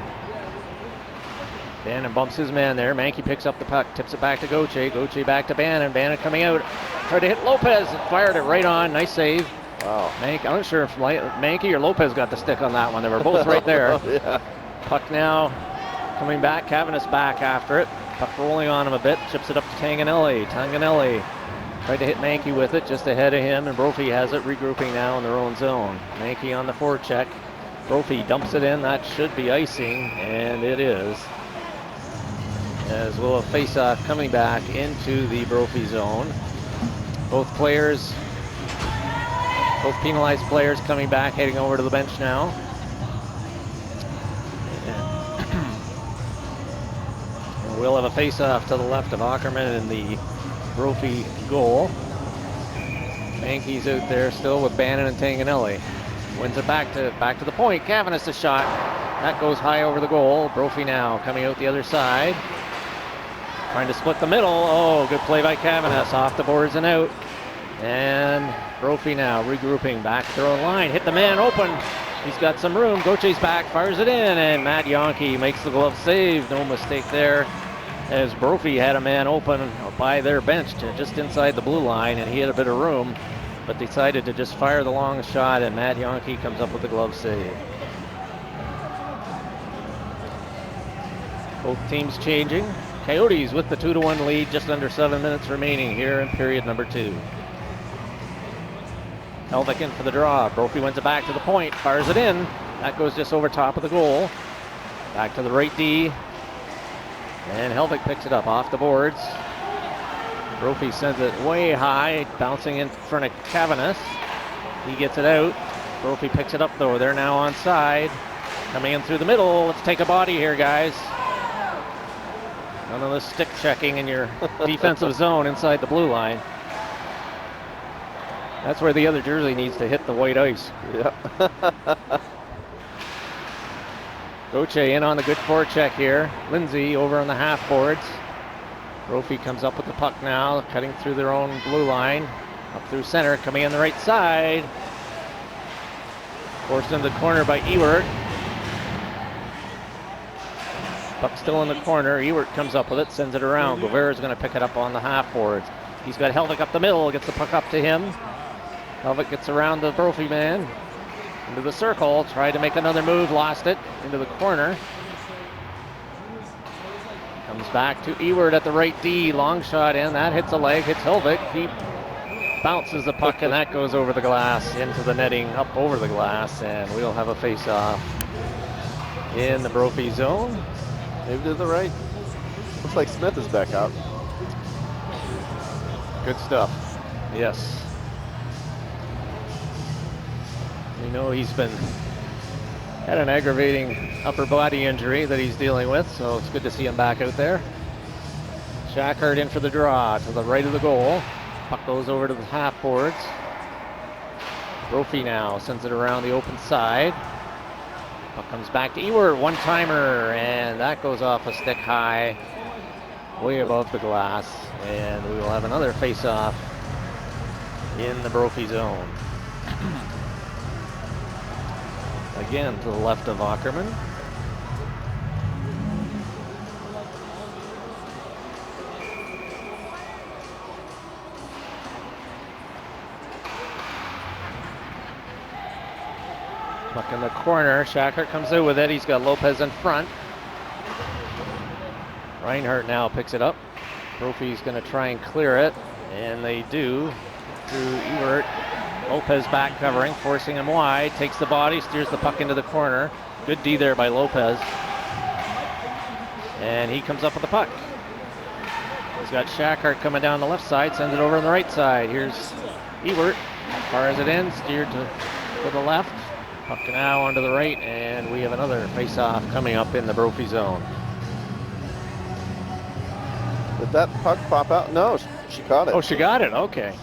Bannon bumps his man there. Mankey picks up the puck, tips it back to Gauthier. Gauthier back to Bannon. Bannon coming out. Tried to hit Lopez and fired it right on. Nice save. Wow. I'm not sure if Mankey or Lopez got the stick on that one. They were both right there. Yeah. Puck now coming back. Cavanis back after it. Puck rolling on him a bit. Chips it up to Tanganelli. Tanganelli tried to hit Mankey with it just ahead of him, and Brophy has it, regrouping now in their own zone. Mankey on the forecheck. Brophy dumps it in. That should be icing, and it is. As well, a face-off coming back into the Brophy zone. Both penalized players coming back, heading over to the bench now. And we'll have a face-off to the left of Ackerman in the Brophy goal. Mankey's out there still with Bannon and Tanganelli. Wins it back to the point. Cavanis a shot. That goes high over the goal. Brophy now coming out the other side. Trying to split the middle. Oh, good play by Cavanis. Off the boards and out. And Brophy now regrouping back to the line. Hit the man open. He's got some room. Gauthier's back, fires it in, and Matt Yonke makes the glove save. No mistake there, as Brophy had a man open by their bench just inside the blue line, and he had a bit of room, but decided to just fire the long shot, and Matt Yonke comes up with the glove save. Both teams changing. Coyotes with the 2-1 lead, just under 7 minutes remaining here in period number 2. Helvik in for the draw. Brophy wins it back to the point, fires it in. That goes just over top of the goal. Back to the right D. And Helvik picks it up off the boards. Brophy sends it way high, bouncing in front of Cavanis. He gets it out. Brophy picks it up though. They're now onside. Coming in through the middle. Let's take a body here, guys. None of this stick checking in your defensive zone inside the blue line. That's where the other jersey needs to hit the white ice. Yep. Gauthier in on the good forecheck here. Lindsay over on the half boards. Brophy comes up with the puck now, cutting through their own blue line. Up through center, coming on the right side. Forced into the corner by Ewert. Puck still in the corner. Ewert comes up with it, sends it around. Govera's going to pick it up on the half boards. He's got Helvik up the middle, gets the puck up to him. Helvik gets around the Brophy man into the circle, tried to make another move, lost it into the corner. Comes back to Ewert at the right D, long shot in, that hits a leg, hits Helvik. He bounces the puck and that goes over the glass, into the netting, up over the glass, and we'll have a face-off in the Brophy zone. Maybe to the right. Looks like Smith is back out. Good stuff. Yes. We know he's had an aggravating upper body injury that he's dealing with, so it's good to see him back out there. Shackhart in for the draw to the right of the goal. Puck goes over to the half boards. Brophy now sends it around the open side. Puck comes back to Ewert, one-timer, and that goes off a stick high, way above the glass, and we will have another face-off in the Brophy zone. Again to the left of Ackerman. Puck in the corner. Shackhart comes out with it. He's got Lopez in front. Reinhardt now picks it up. Brophy's going to try and clear it, and they do through Ewert. Lopez back covering, forcing him wide. Takes the body, steers the puck into the corner. Good D there by Lopez. And he comes up with the puck. He's got Shackhart coming down the left side, sends it over on the right side. Here's Ewert. Fires it in, steered to the left. Puck now onto the right, and we have another face-off coming up in the Brophy zone. Did that puck pop out? No, she caught it. Oh, she got it. Okay.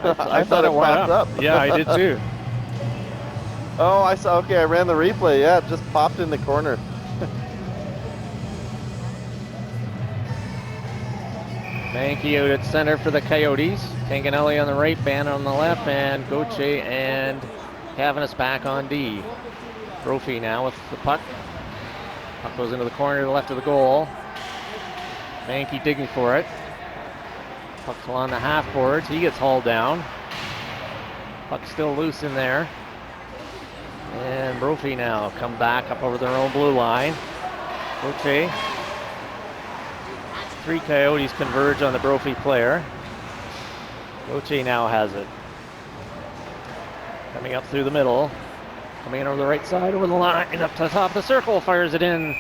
I thought it went popped up. Yeah, I did too. Oh, I saw. Okay, I ran the replay. Yeah, it just popped in the corner. Mankey out at center for the Coyotes. Tanganelli on the right, Bannon on the left, and Gauthier and Cavanis back on D. Brophy now with the puck. Puck goes into the corner to the left of the goal. Mankey digging for it. Puck's along the half boards. He gets hauled down. Puck still loose in there. And Brophy now come back up over their own blue line. Gauthier. 3 Coyotes converge on the Brophy player. Gauthier now has it. Coming up through the middle. Coming in over the right side, over the line, up to the top of the circle, fires it in.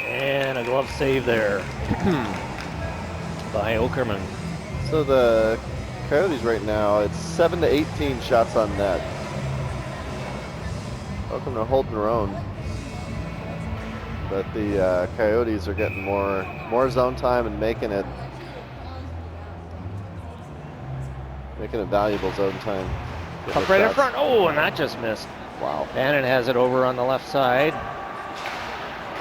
And a glove save there by Okerman. So the Coyotes right now, it's 7 to 18 shots on net. Okerman are holding their own. But the Coyotes are getting more zone time and making it valuable zone time. Up right in front. Oh, and that just missed. Wow. Bannon has it over on the left side.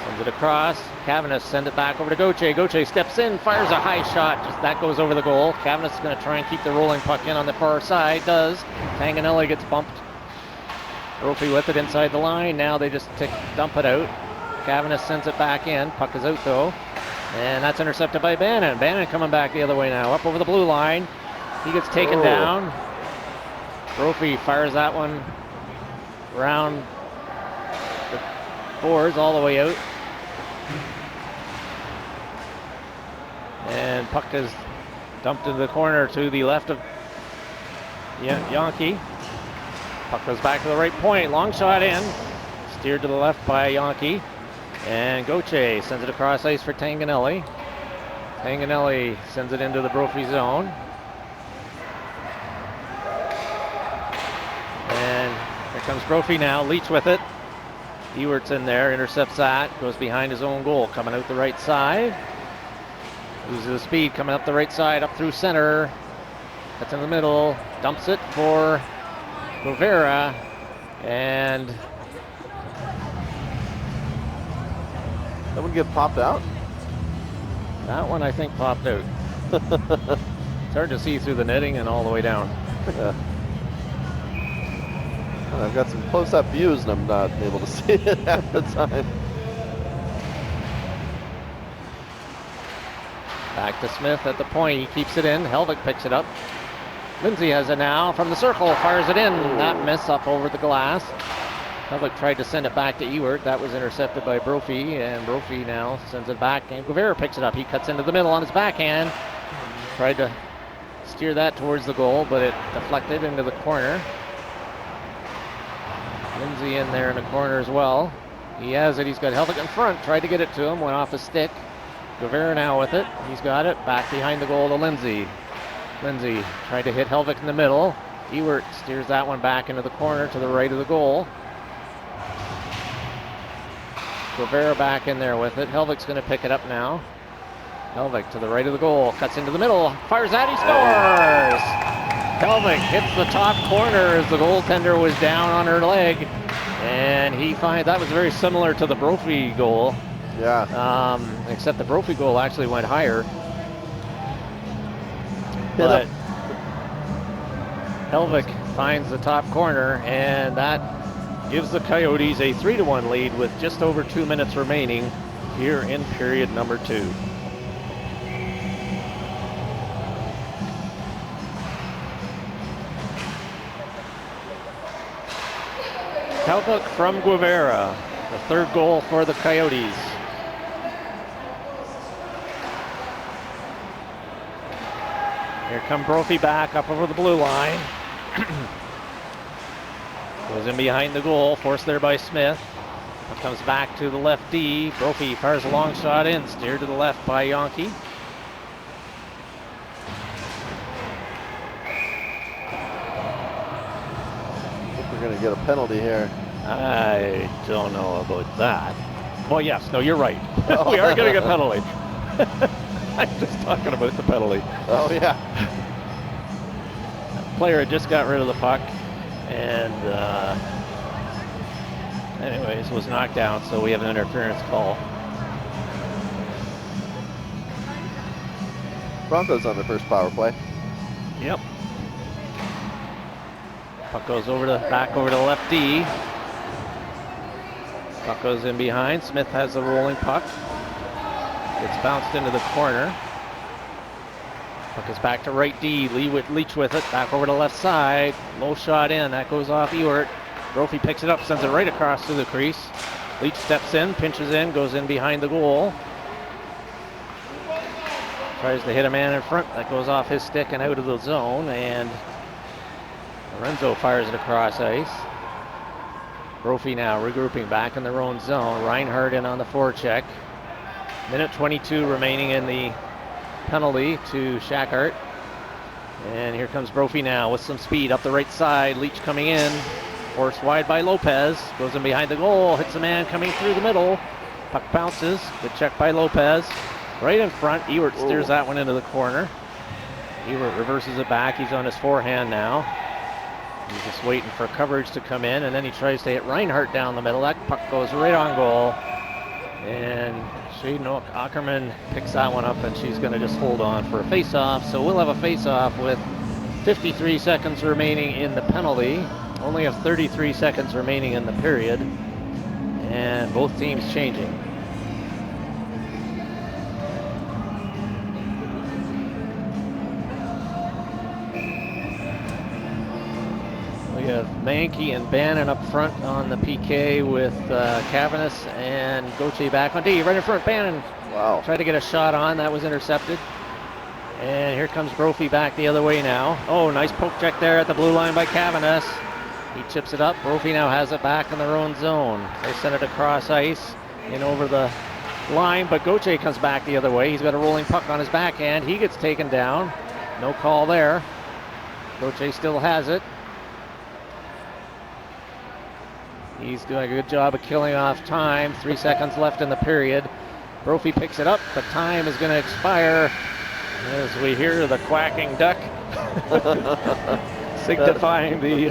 Sends it across. Cavanis sends it back over to Gauthier. Gauthier steps in, fires a high shot. Just that goes over the goal. Cavanis is going to try and keep the rolling puck in on the far side. Does. Tanganelli gets bumped. Brophy with it inside the line. Now they just dump it out. Cavanis sends it back in. Puck is out though. And that's intercepted by Bannon. Bannon coming back the other way now. Up over the blue line. He gets taken down. Brophy fires that one around the boards all the way out. And puck is dumped into the corner to the left of Yonke. Puck goes back to the right point. Long shot in. Steered to the left by Yonke. And Gauthier sends it across ice for Tanganelli. Tanganelli sends it into the Brophy zone. And here comes Brophy now. Leach with it. Ewert's in there, intercepts that, goes behind his own goal, coming out the right side. Loses the speed, coming up the right side, up through center. That's in the middle, dumps it for Rivera, and that one get popped out? That one I think popped out. It's hard to see through the netting and all the way down. Yeah. I've got some close-up views and I'm not able to see it half the time. Back to Smith at the point. He keeps it in. Helvig picks it up. Lindsay has it now from the circle. Fires it in. That miss up over the glass. Helvig tried to send it back to Ewert. That was intercepted by Brophy. And Brophy now sends it back. And Guevara picks it up. He cuts into the middle on his backhand. Tried to steer that towards the goal, but it deflected into the corner. Lindsay in there in the corner as well. He has it. He's got Helvig in front. Tried to get it to him. Went off his stick. Guevara now with it. He's got it. Back behind the goal to Lindsay. Lindsay tried to hit Helvig in the middle. Ewert steers that one back into the corner to the right of the goal. Guevara back in there with it. Helvig's going to pick it up now. Helvig to the right of the goal, cuts into the middle, fires that, he scores! Helvig hits the top corner as the goaltender was down on her leg. And he finds that was very similar to the Brophy goal. Yeah. Except the Brophy goal actually went higher. But Helvig finds the top corner, and that gives the Coyotes a 3-1 lead with just over 2 minutes remaining here in period number 2. Helvig from Guevara, the third goal for the Coyotes. Here come Brophy back up over the blue line. Goes in behind the goal, forced there by Smith. Comes back to the left D. Brophy fires a long shot in, steered to the left by Yonke. I think we're going to get a penalty here. I don't know about that. Well, yes, no, you're right. We are getting a penalty. I'm just talking about the penalty. Oh, yeah. Player had just got rid of the puck, and anyways, was knocked down, so we have an interference call. Broncos on the first power play. Yep. Puck goes back over to the left D. Puck goes in behind. Smith has the rolling puck. Gets bounced into the corner. Puck is back to right D. Leach with it. Back over to left side. Low shot in. That goes off Ewert. Brophy picks it up, sends it right across to the crease. Leach steps in, pinches in, goes in behind the goal. Tries to hit a man in front. That goes off his stick and out of the zone. And Lorenzo fires it across ice. Brophy now regrouping back in their own zone. Reinhardt in on the forecheck. Minute 22 remaining in the penalty to Shackhart. And here comes Brophy now with some speed up the right side. Leach coming in. Forced wide by Lopez. Goes in behind the goal. Hits a man coming through the middle. Puck bounces. Good check by Lopez. Right in front. Ewert steers that one into the corner. Ewert reverses it back. He's on his forehand now. He's just waiting for coverage to come in, and then he tries to hit Reinhardt down the middle. That puck goes right on goal. And Shaden Ackerman picks that one up, and she's going to just hold on for a face-off. So we'll have a face-off with 53 seconds remaining in the penalty. Only have 33 seconds remaining in the period. And both teams changing. We have Mankey and Bannon up front on the PK with Cavanis and Gauthier back on D. Right in front, Bannon. Wow. Tried to get a shot on, that was intercepted. And here comes Brophy back the other way now. Oh, nice poke check there at the blue line by Cavanis. He chips it up. Brophy now has it back in their own zone. They send it across ice in over the line, but Gauthier comes back the other way. He's got a rolling puck on his backhand. He gets taken down. No call there. Gauthier still has it. He's doing a good job of killing off time. 3 seconds left in the period. Brophy picks it up, but time is going to expire as we hear the quacking duck signifying the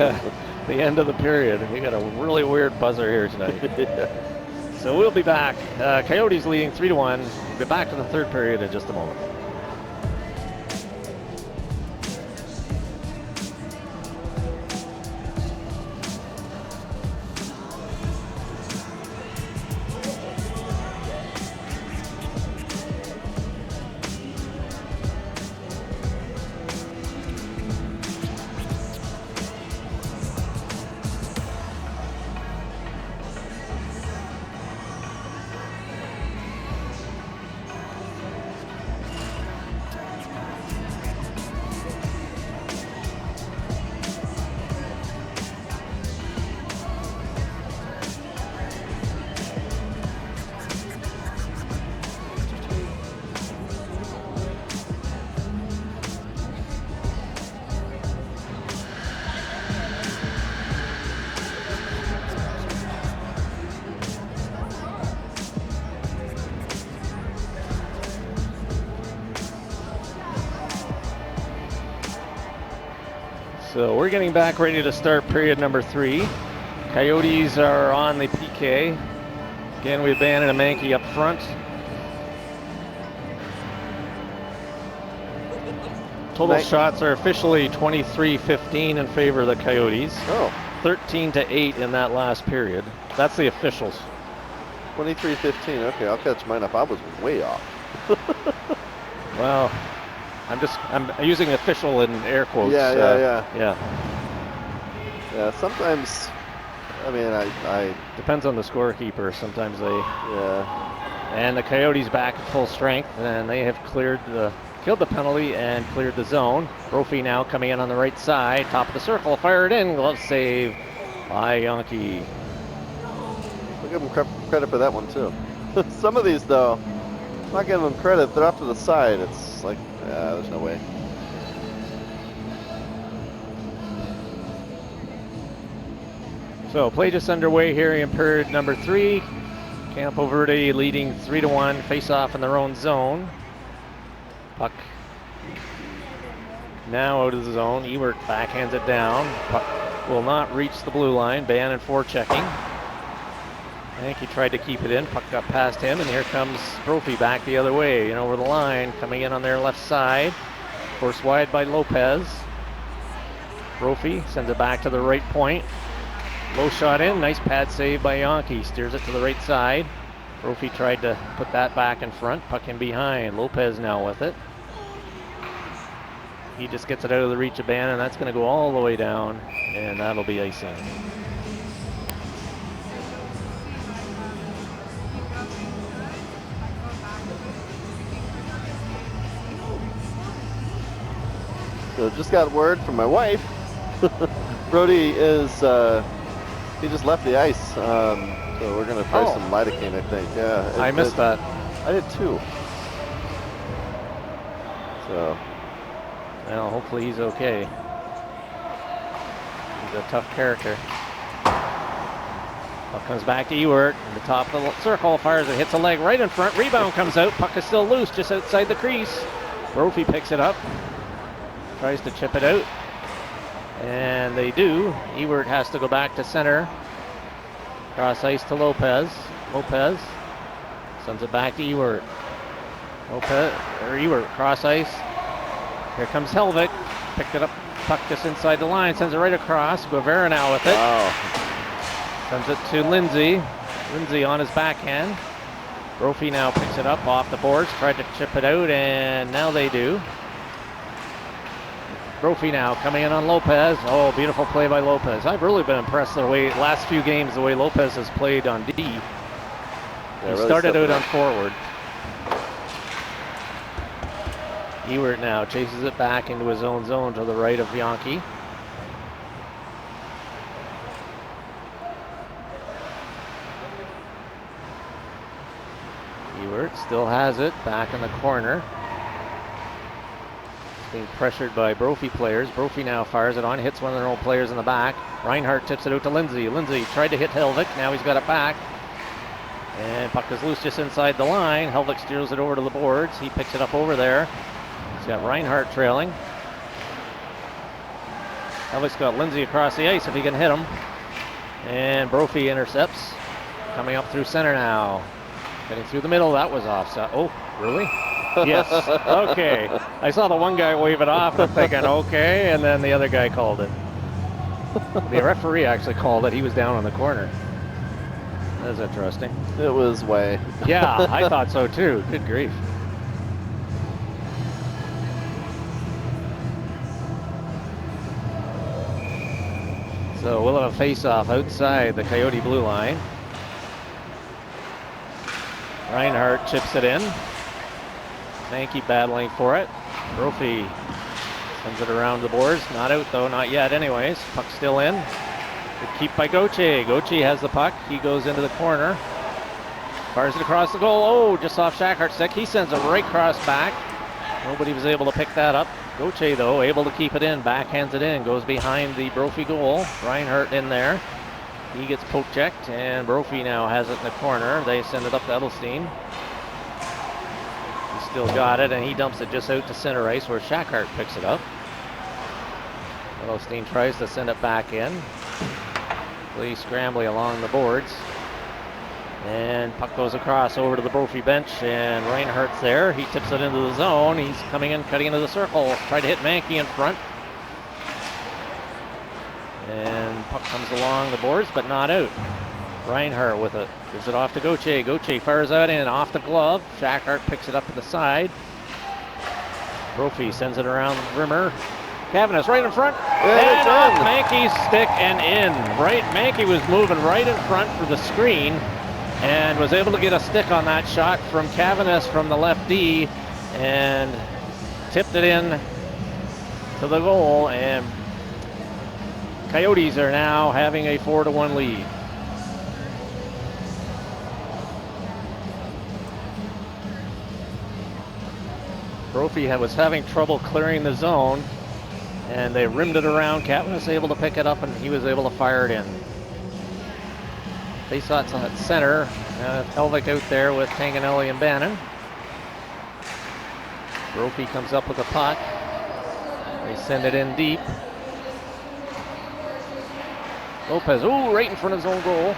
end of the period. We got a really weird buzzer here tonight. So we'll be back. Coyotes leading 3-1. We'll be back to the third period in just a moment. So we're getting back ready to start period number 3. Coyotes are on the PK. Again, we have Bannon and Mankey up front. Total shots are officially 23-15 in favor of the Coyotes. Oh. 13-8 in that last period. That's the officials. 23-15. Okay, I'll catch mine up. I was way off. Well, I'm using official in air quotes. Yeah. Yeah. Sometimes, I mean, I depends on the scorekeeper. Sometimes they. Yeah. And the Coyotes back at full strength, and they have killed the penalty and cleared the zone. Brophy now coming in on the right side, top of the circle, fired in, glove save by Yankee. I'll give him credit for that one too. Some of these though, I'm not giving them credit. They're off to the side. It's like, there's no way. So play just underway here in period number 3. Campo Verde leading 3-1, face off in their own zone. Puck now out of the zone. Ewert backhands it down. Puck will not reach the blue line. Bannon forechecking. I think he tried to keep it in. Puck got past him, and here comes Brophy back the other way, over the line, coming in on their left side. Forced wide by Lopez. Brophy sends it back to the right point. Low shot in, nice pad save by Yankee. Steers it to the right side. Brophy tried to put that back in front. Puck in behind. Lopez now with it. He just gets it out of the reach of Bannon. That's going to go all the way down, and that'll be icing. So just got word from my wife. Brody is, he just left the ice. So we're going to try some lidocaine, I think. Yeah. I missed that. I did too. So. Well, hopefully he's okay. He's a tough character. Puck comes back to Ewert. At the top of the circle, fires it, hits a leg right in front. Rebound comes out. Puck is still loose just outside the crease. Brophy picks it up. Tries to chip it out. And they do. Ewert has to go back to center. Cross ice to Lopez. Lopez sends it back to Ewert. Ewert cross ice. Here comes Helvik. Picked it up. Puck just inside the line. Sends it right across. Guevara now with it. Wow. Sends it to Lindsay. Lindsay on his backhand. Brophy now picks it up off the boards. Tried to chip it out, and now they do. Brophy now coming in on Lopez. Oh, beautiful play by Lopez. I've really been impressed the way, last few games, the way Lopez has played on D. Yeah, he really started out up. on forward. Ewert now chases it back into his own zone to the right of Yankee. Ewert still has it back in the corner. Being pressured by Brophy players. Brophy now fires it on, hits one of their own players in the back. Reinhardt tips it out to Lindsay. Lindsay tried to hit Helvik, now he's got it back. And puck is loose just inside the line. Helvik steers it over to the boards. He picks it up over there. He's got Reinhardt trailing. Helvik's got Lindsay across the ice if he can hit him. And Brophy intercepts. Coming up through center now. Getting through the middle, that was offside. Oh, really? Yes, okay. I saw the one guy wave it off, I'm thinking, okay, and then the other guy called it. The referee actually called it. He was down on the corner. That's interesting. It was way. Yeah, I thought so too. Good grief. So we'll have a face-off outside the Coyote blue line. Reinhardt chips it in. Mankey battling for it. Brophy sends it around the boards. Not out though, not yet anyways. Puck still in. Good keep by Gauthier. Gauthier has the puck. He goes into the corner. Fires it across the goal. Oh, just off Shackhart's stick. He sends it right cross back. Nobody was able to pick that up. Gauthier though, able to keep it in. Backhands it in. Goes behind the Brophy goal. Reinhardt in there. He gets poke checked, and Brophy now has it in the corner. They send it up to Edelstein. Still got it, and he dumps it just out to center ice where Shackhart picks it up. Yellowstein tries to send it back in. Lee scrambling along the boards. And puck goes across over to the Brophy bench, and Reinhardt's there. He tips it into the zone. He's coming in, cutting into the circle. Tried to hit Mankey in front. And puck comes along the boards, but not out. Reinhardt with it. Gives it off to Gauthier. Gauthier fires out in, off the glove. Shackhart picks it up to the side. Brophy sends it around the rimmer. Cavaness right in front, and off Mankey's stick and in. Right, Mankey was moving right in front for the screen and was able to get a stick on that shot from Cavaness from the left D and tipped it in to the goal, and Coyotes are now having a 4-1 lead. Brophy was having trouble clearing the zone, and they rimmed it around. Cavaness was able to pick it up, and he was able to fire it in. Faceoff's on at center. Helvig out there with Tanganelli and Bannon. Brophy comes up with the puck. They send it in deep. Lopez, right in front of his own goal.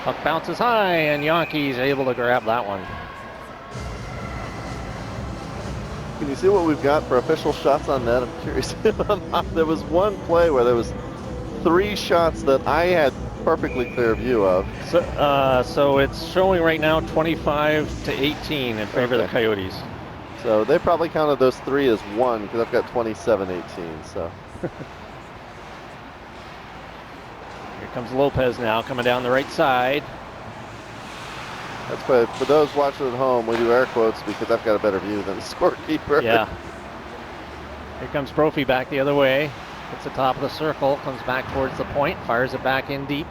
Puck bounces high, and Yankees able to grab that one. Can you see what we've got for official shots on net? I'm curious. There was one play where there was 3 shots that I had perfectly clear view of. So it's showing right now 25-18 in favor of the Coyotes. So they probably counted those 3 as 1 because I've got 27-18. So here comes Lopez now coming down the right side. that's why, for those watching at home, we do air quotes because I've got a better view than the scorekeeper. Yeah. Here comes Brophy back the other way. Hits the top of the circle, comes back towards the point, fires it back in deep.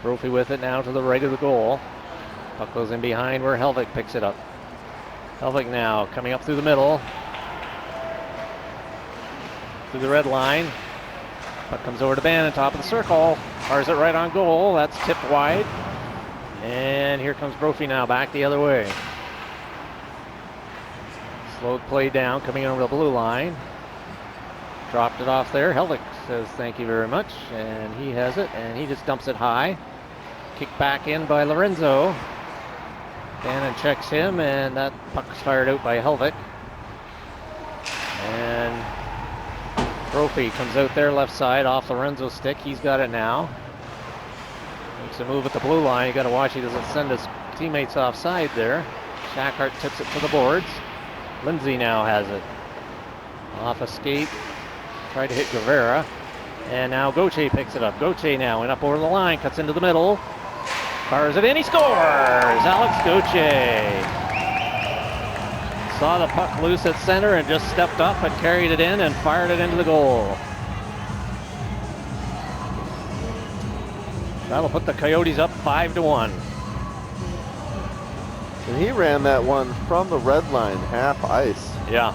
Brophy with it now to the right of the goal. Puck goes in behind where Helvig picks it up. Helvig now coming up through the middle. Through the red line. Puck comes over to Bannon, top of the circle. Fires it right on goal. That's tipped wide. And here comes Brophy now back the other way. Slowed play down, coming over the blue line. Dropped it off there. Helvig says thank you very much, and he has it, and he just dumps it high. Kicked back in by Lorenzo. Bannon checks him, and that puck's fired out by Helvig. And Brophy comes out there left side off Lorenzo's stick. He's got it now. Makes a move at the blue line. You got to watch he doesn't send his teammates offside there. Shackhart tips it to the boards. Lindsay now has it. Off a skate. Tried to hit Guevara. And now Gauthier picks it up. Gauthier now went up over the line. Cuts into the middle. Fires it in. He scores! Alex Gauthier. Saw the puck loose at center and just stepped up and carried it in and fired it into the goal. That'll put the Coyotes up 5-1. And he ran that one from the red line, half ice. Yeah.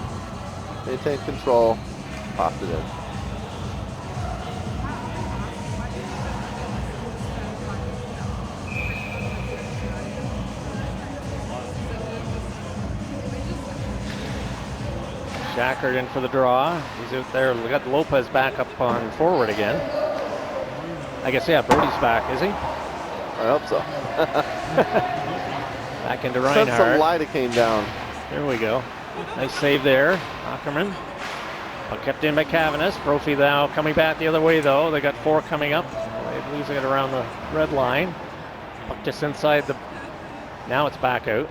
Maintained control, popped it in. Shackhart in for the draw. He's out there. We got Lopez back up on forward again. I guess, yeah, Brody's back, is he? I hope so. Back into Since Reinhardt. some light came down. There we go. Nice save there. Ackerman. Kept in by Cavaness. Brophy now coming back the other way, though. They got 4 coming up. They're losing it around the red line. Puck just inside the... Now it's back out.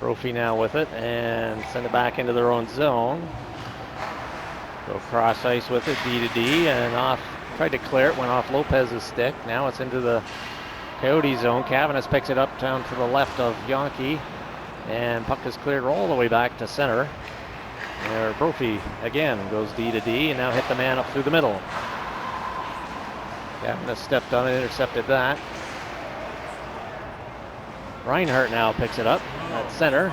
Brophy now with it and send it back into their own zone. Go cross ice with it, D to D, and off. Tried to clear it, went off Lopez's stick. Now it's into the Coyote zone. Cavaness picks it up down to the left of Yankee, and puck is cleared all the way back to center. There, Brophy again goes D to D, and now hit the man up through the middle. Cavaness stepped on it, intercepted that. Reinhardt now picks it up at center.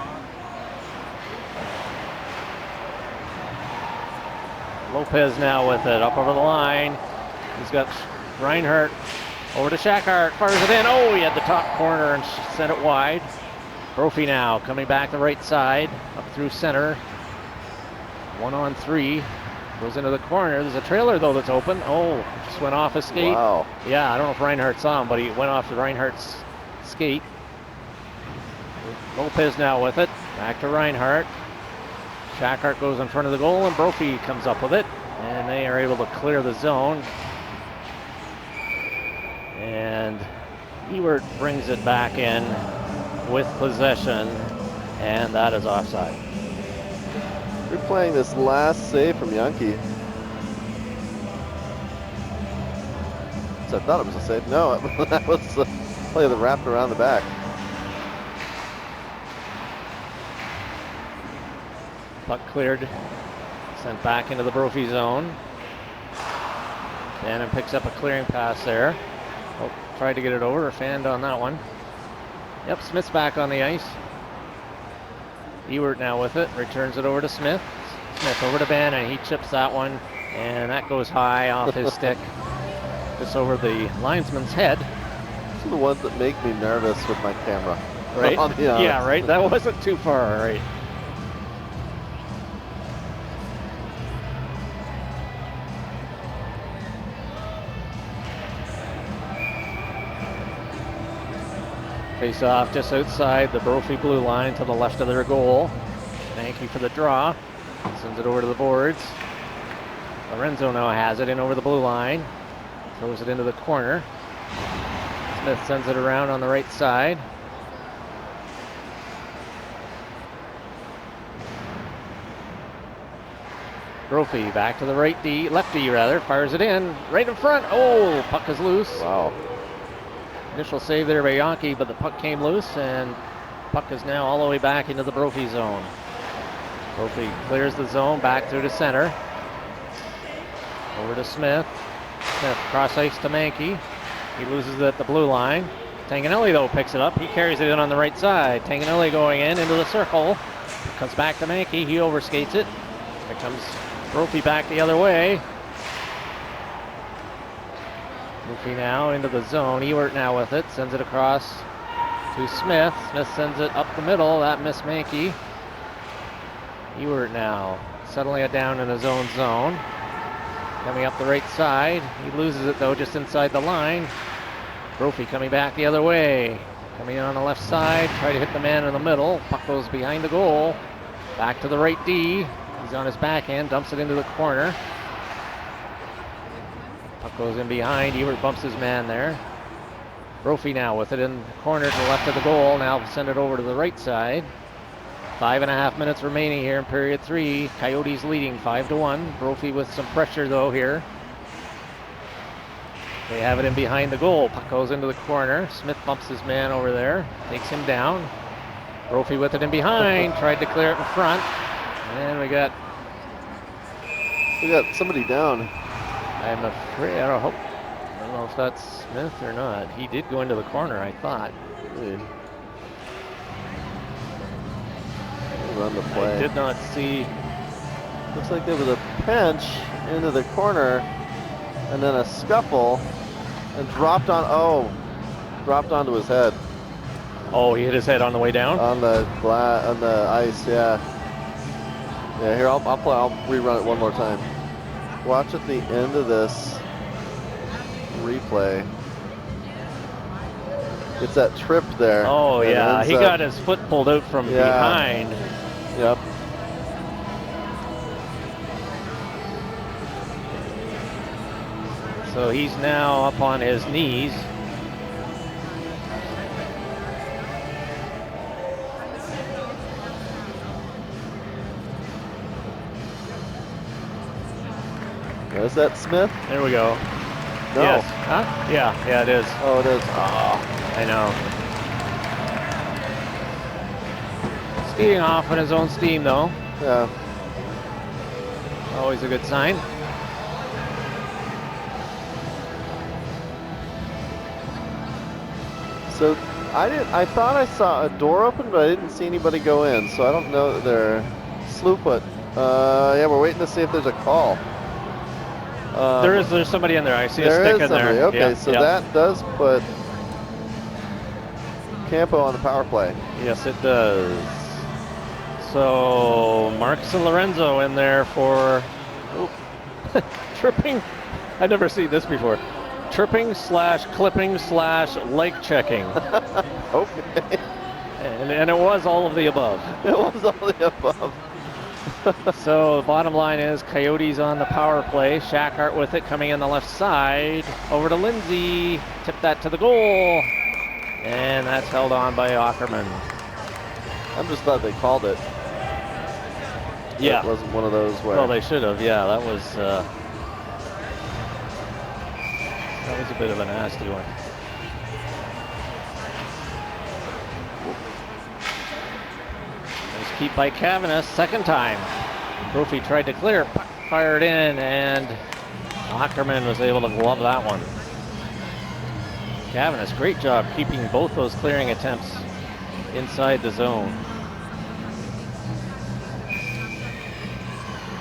Lopez now with it, up over the line. He's got Reinhardt over to Shackhart, fires it in. Oh, he had the top corner and sent it wide. Brophy now coming back the right side, up through center. 1 on 3. Goes into the corner. There's a trailer, though, that's open. Oh, just went off his skate. Wow. Yeah, I don't know if Reinhardt saw him, but he went off the Reinhardt's skate. Lopez now with it. Back to Reinhardt. Shackhart goes in front of the goal, and Brophy comes up with it. And they are able to clear the zone. And Ewert brings it back in with possession, and that is offside. Replaying this last save from Yankee. So I thought it was a save. No, that was the play that wrapped around the back. Puck cleared, sent back into the Brophy zone. Bannon picks up a clearing pass there. Oh, tried to get it over, or fanned on that one. Yep, Smith's back on the ice. Ewert now with it, returns it over to Smith. Smith over to Bannon, he chips that one, and that goes high off his stick, just over the linesman's head. These are the ones that make me nervous with my camera. Right? I'll be honest. Yeah, right, that wasn't too far, right? Face off just outside the Brophy blue line to the left of their goal. Thank you for the draw. Sends it over to the boards. Lorenzo now has it in over the blue line. Throws it into the corner. Smith sends it around on the right side. Brophy back to the right D, left D rather, fires it in, right in front. Oh, puck is loose. Wow. Initial save there by Yankee, but the puck came loose, and puck is now all the way back into the Brophy zone. Brophy clears the zone back through to center. Over to Smith. Smith cross ice to Mankey. He loses it at the blue line. Tanganelli, though, picks it up. He carries it in on the right side. Tanganelli going in into the circle. Comes back to Mankey. He overskates it. Here comes Brophy back the other way. Brophy now into the zone. Ewert now with it. Sends it across to Smith. Smith sends it up the middle. That missed Mankey. Ewert now settling it down in his own zone. Coming up the right side. He loses it, though, just inside the line. Brophy coming back the other way. Coming in on the left side. Try to hit the man in the middle. Puck goes behind the goal. Back to the right D. He's on his backhand. Dumps it into the corner. Puck goes in behind. Ewert bumps his man there. Brophy now with it in the corner to the left of the goal. Now send it over to the right side. 5.5 minutes remaining here in period 3. Coyotes leading 5-1. Brophy with some pressure, though, here. They have it in behind the goal. Puck goes into the corner. Smith bumps his man over there. Takes him down. Brophy with it in behind. Tried to clear it in front. And we got somebody down. I'm afraid, I don't know if that's Smith or not. He did go into the corner, I thought. Run the play. I did not see. Looks like there was a pinch into the corner, and then a scuffle, and dropped onto his head. Oh, he hit his head on the way down? On the ice, yeah. Yeah, here, I'll rerun it one more time. Watch at the end of this replay. It's that trip there. Oh, yeah. He got his foot pulled out from behind. Yep. So he's now up on his knees. Is that Smith? There we go. No. Yes. Huh? Yeah, it is. Oh, it is. Oh, I know. Skating off on his own steam, though. Yeah. Always a good sign. So I thought I saw a door open, but I didn't see anybody go in. So I don't know that they're slew put. Yeah, we're waiting to see if there's a call. There's somebody in there. I see a stick in there. Okay, yeah, so yeah. that does put Campo on the power play. Yes, it does. So Marcus and Lorenzo in there for tripping. I've never seen this before. Tripping / clipping / leg checking. Okay. And it was all of the above. It was all the above. So the bottom line is Coyotes on the power play. Shackhart with it coming in the left side. Over to Lindsay. Tip that to the goal. And that's held on by Ackerman. I'm just glad they called it. Yeah. It wasn't one of those where... Well, they should have. Yeah, that was a bit of a nasty one. Nice keep by Cavanis, second time. Brophy tried to clear, puck fired in, and Ackerman was able to glove that one. Cavanis, great job keeping both those clearing attempts inside the zone.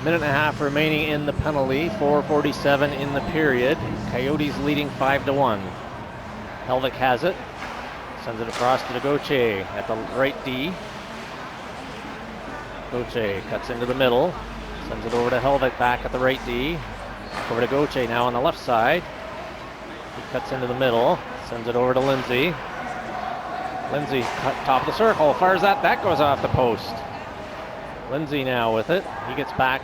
Minute and a half remaining in the penalty, 4:47 in the period. Coyotes leading 5-1. Helvik has it, sends it across to Goche at the right D. Goche cuts into the middle, sends it over to Helvik back at the right D. Over to Goche now on the left side. He cuts into the middle, sends it over to Lindsay. Lindsay cut top of the circle, fires that goes off the post. Lindsay now with it. He gets back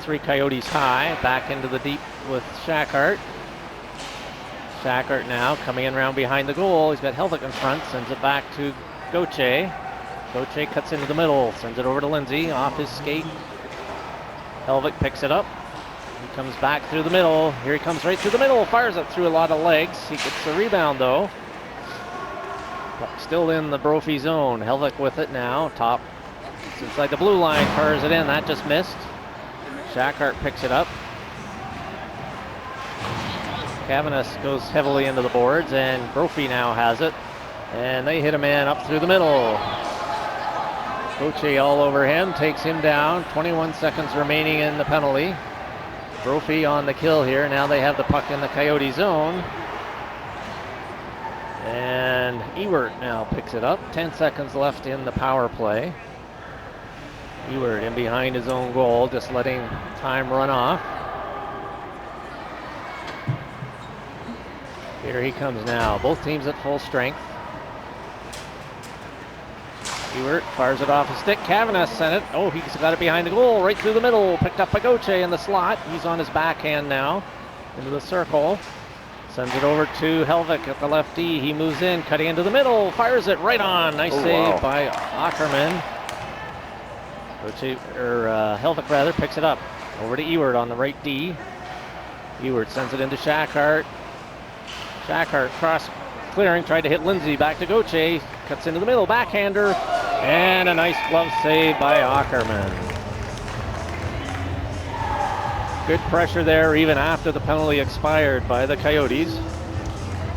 3 Coyotes high, back into the deep with Shackhart. Shackhart now coming in around behind the goal. He's got Helvik in front, sends it back to Goche. Goche cuts into the middle, sends it over to Lindsay, off his skate. Helvik picks it up. He comes back through the middle. Here he comes right through the middle, fires it through a lot of legs. He gets the rebound though. Still in the Brophy zone. Helvik with it now, top. It's inside the blue line, fires it in, that just missed. Shackhart picks it up. Cavanis goes heavily into the boards, and Brophy now has it. And they hit a man up through the middle. Goche all over him, takes him down. 21 seconds remaining in the penalty. Brophy on the kill here. Now they have the puck in the Coyote zone. And Ewert now picks it up. 10 seconds left in the power play. Ewert in behind his own goal, just letting time run off. Here he comes now. Both teams at full strength. Ewert fires it off his stick. Cavanis sent it. Oh, he's got it behind the goal, right through the middle. Picked up by Goche in the slot. He's on his backhand now, into the circle. Sends it over to Helvik at the left D. He moves in, cutting into the middle, fires it right on. Nice save by Ackerman. Helvik rather picks it up. Over to Ewert on the right D. Ewert sends it into Shackhart. Shackhart cross clearing, tried to hit Lindsay, back to Goche. Cuts into the middle, backhander. And a nice glove save by Ackerman. Good pressure there even after the penalty expired by the Coyotes.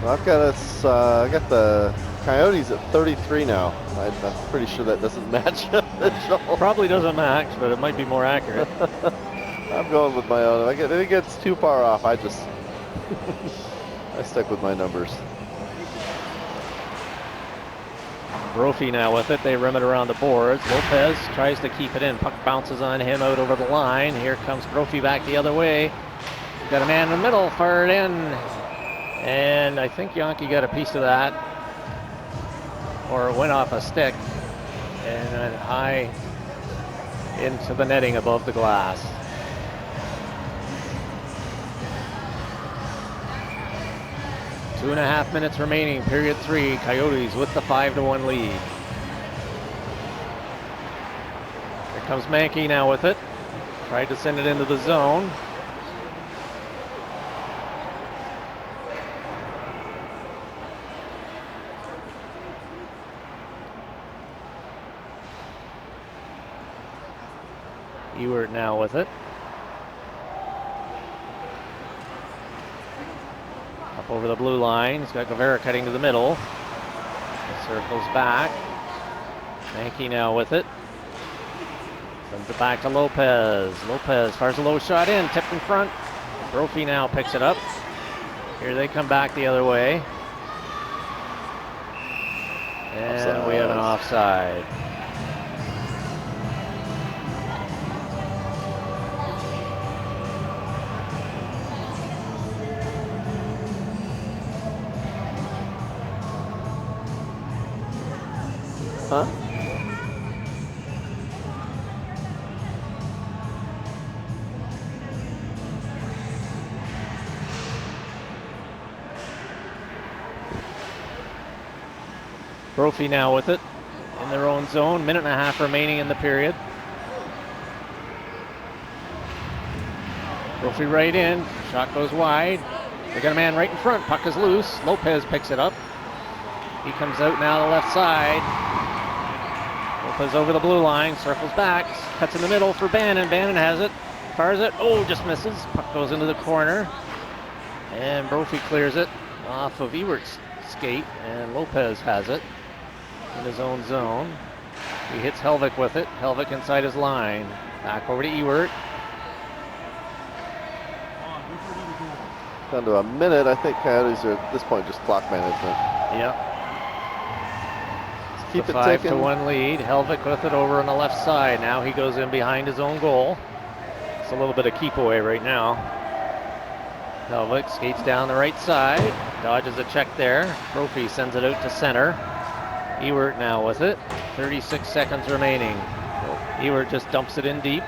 Well, I've got us. I got the Coyotes at 33 now. I'm pretty sure that doesn't match official. Probably doesn't match, but it might be more accurate. I'm going with my own. If it gets too far off, I just I stick with my numbers. Brophy now with it. They rim it around the boards. Lopez tries to keep it in. Puck bounces on him out over the line. Here comes Brophy back the other way. Got a man in the middle, fired in. And I think Yonke got a piece of that. Or it went off a stick. And went high into the netting above the glass. Two and a half minutes remaining, period 3. Coyotes with the 5-1 lead. Here comes Mankey now with it. Tried to send it into the zone. Ewert now with it. Up over the blue line. He's got Guevara cutting to the middle. He circles back. Mankey now with it. Sends it back to Lopez. Lopez fires a low shot in, tipped in front. Brophy now picks it up. Here they come back the other way. And we have an offside. Brophy now with it in their own zone. Minute and a half remaining in the period. Brophy right in. Shot goes wide. They got a man right in front. Puck is loose. Lopez picks it up. He comes out now to the left side. Lopez over the blue line. Circles back. Cuts in the middle for Bannon. Bannon has it. Fires it. Oh, just misses. Puck goes into the corner. And Brophy clears it off of Ewert's skate. And Lopez has it in his own zone. He hits Helvik with it. Helvik inside his line. Back over to Ewert. Down to a minute. I think Coyotes are at this point just clock management. Yep. Keep it 5-1 lead. Helvik with it over on the left side. Now he goes in behind his own goal. It's a little bit of keep away right now. Helvik skates down the right side. Dodges a check there. Brophy sends it out to center. Ewert now with it. 36 seconds remaining. Ewert just dumps it in deep.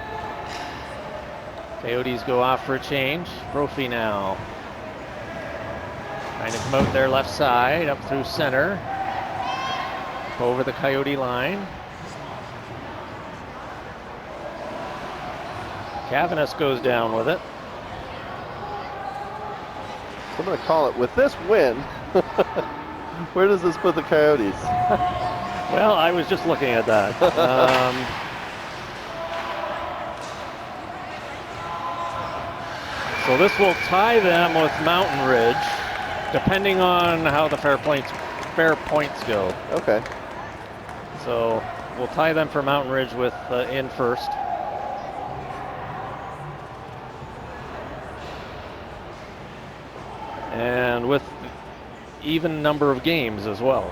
Coyotes go off for a change. Brophy now. Trying to come out their left side, up through center. Over the Coyote line. Cavanis goes down with it. I'm going to call it, with this win, where does this put the Coyotes? Well, I was just looking at that. So this will tie them with Mountain Ridge, depending on how the fair points go. Okay. So we'll tie them for Mountain Ridge with in first. And with even number of games as well.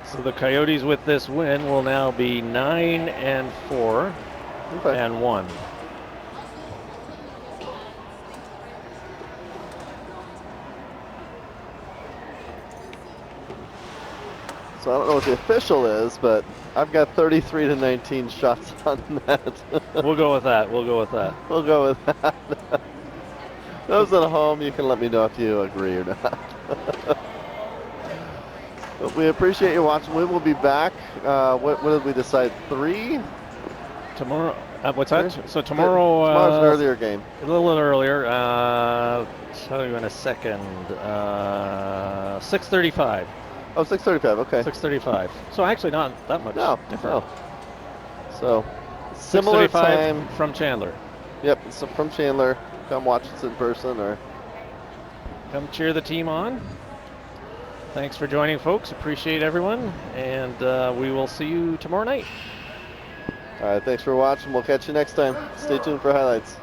So the Coyotes with this win will now be 9-4 and 1. So I don't know what the official is, but I've got 33-19 shots on that. We'll go with that. We'll go with that. We'll go with that. Those at home, you can let me know if you agree or not. But we appreciate you watching. We will be back. What did we decide? 3? Tomorrow. What's that? So tomorrow. Tomorrow's an earlier game. A little earlier. Tell you in a second. 6:35. Oh, 6:35. Okay. 6:35. So actually not that much different. No. So similar time from Chandler. Yep. So from Chandler, come watch us in person or come cheer the team on. Thanks for joining, folks. Appreciate everyone, and we will see you tomorrow night. All right. Thanks for watching. We'll catch you next time. Stay tuned for highlights.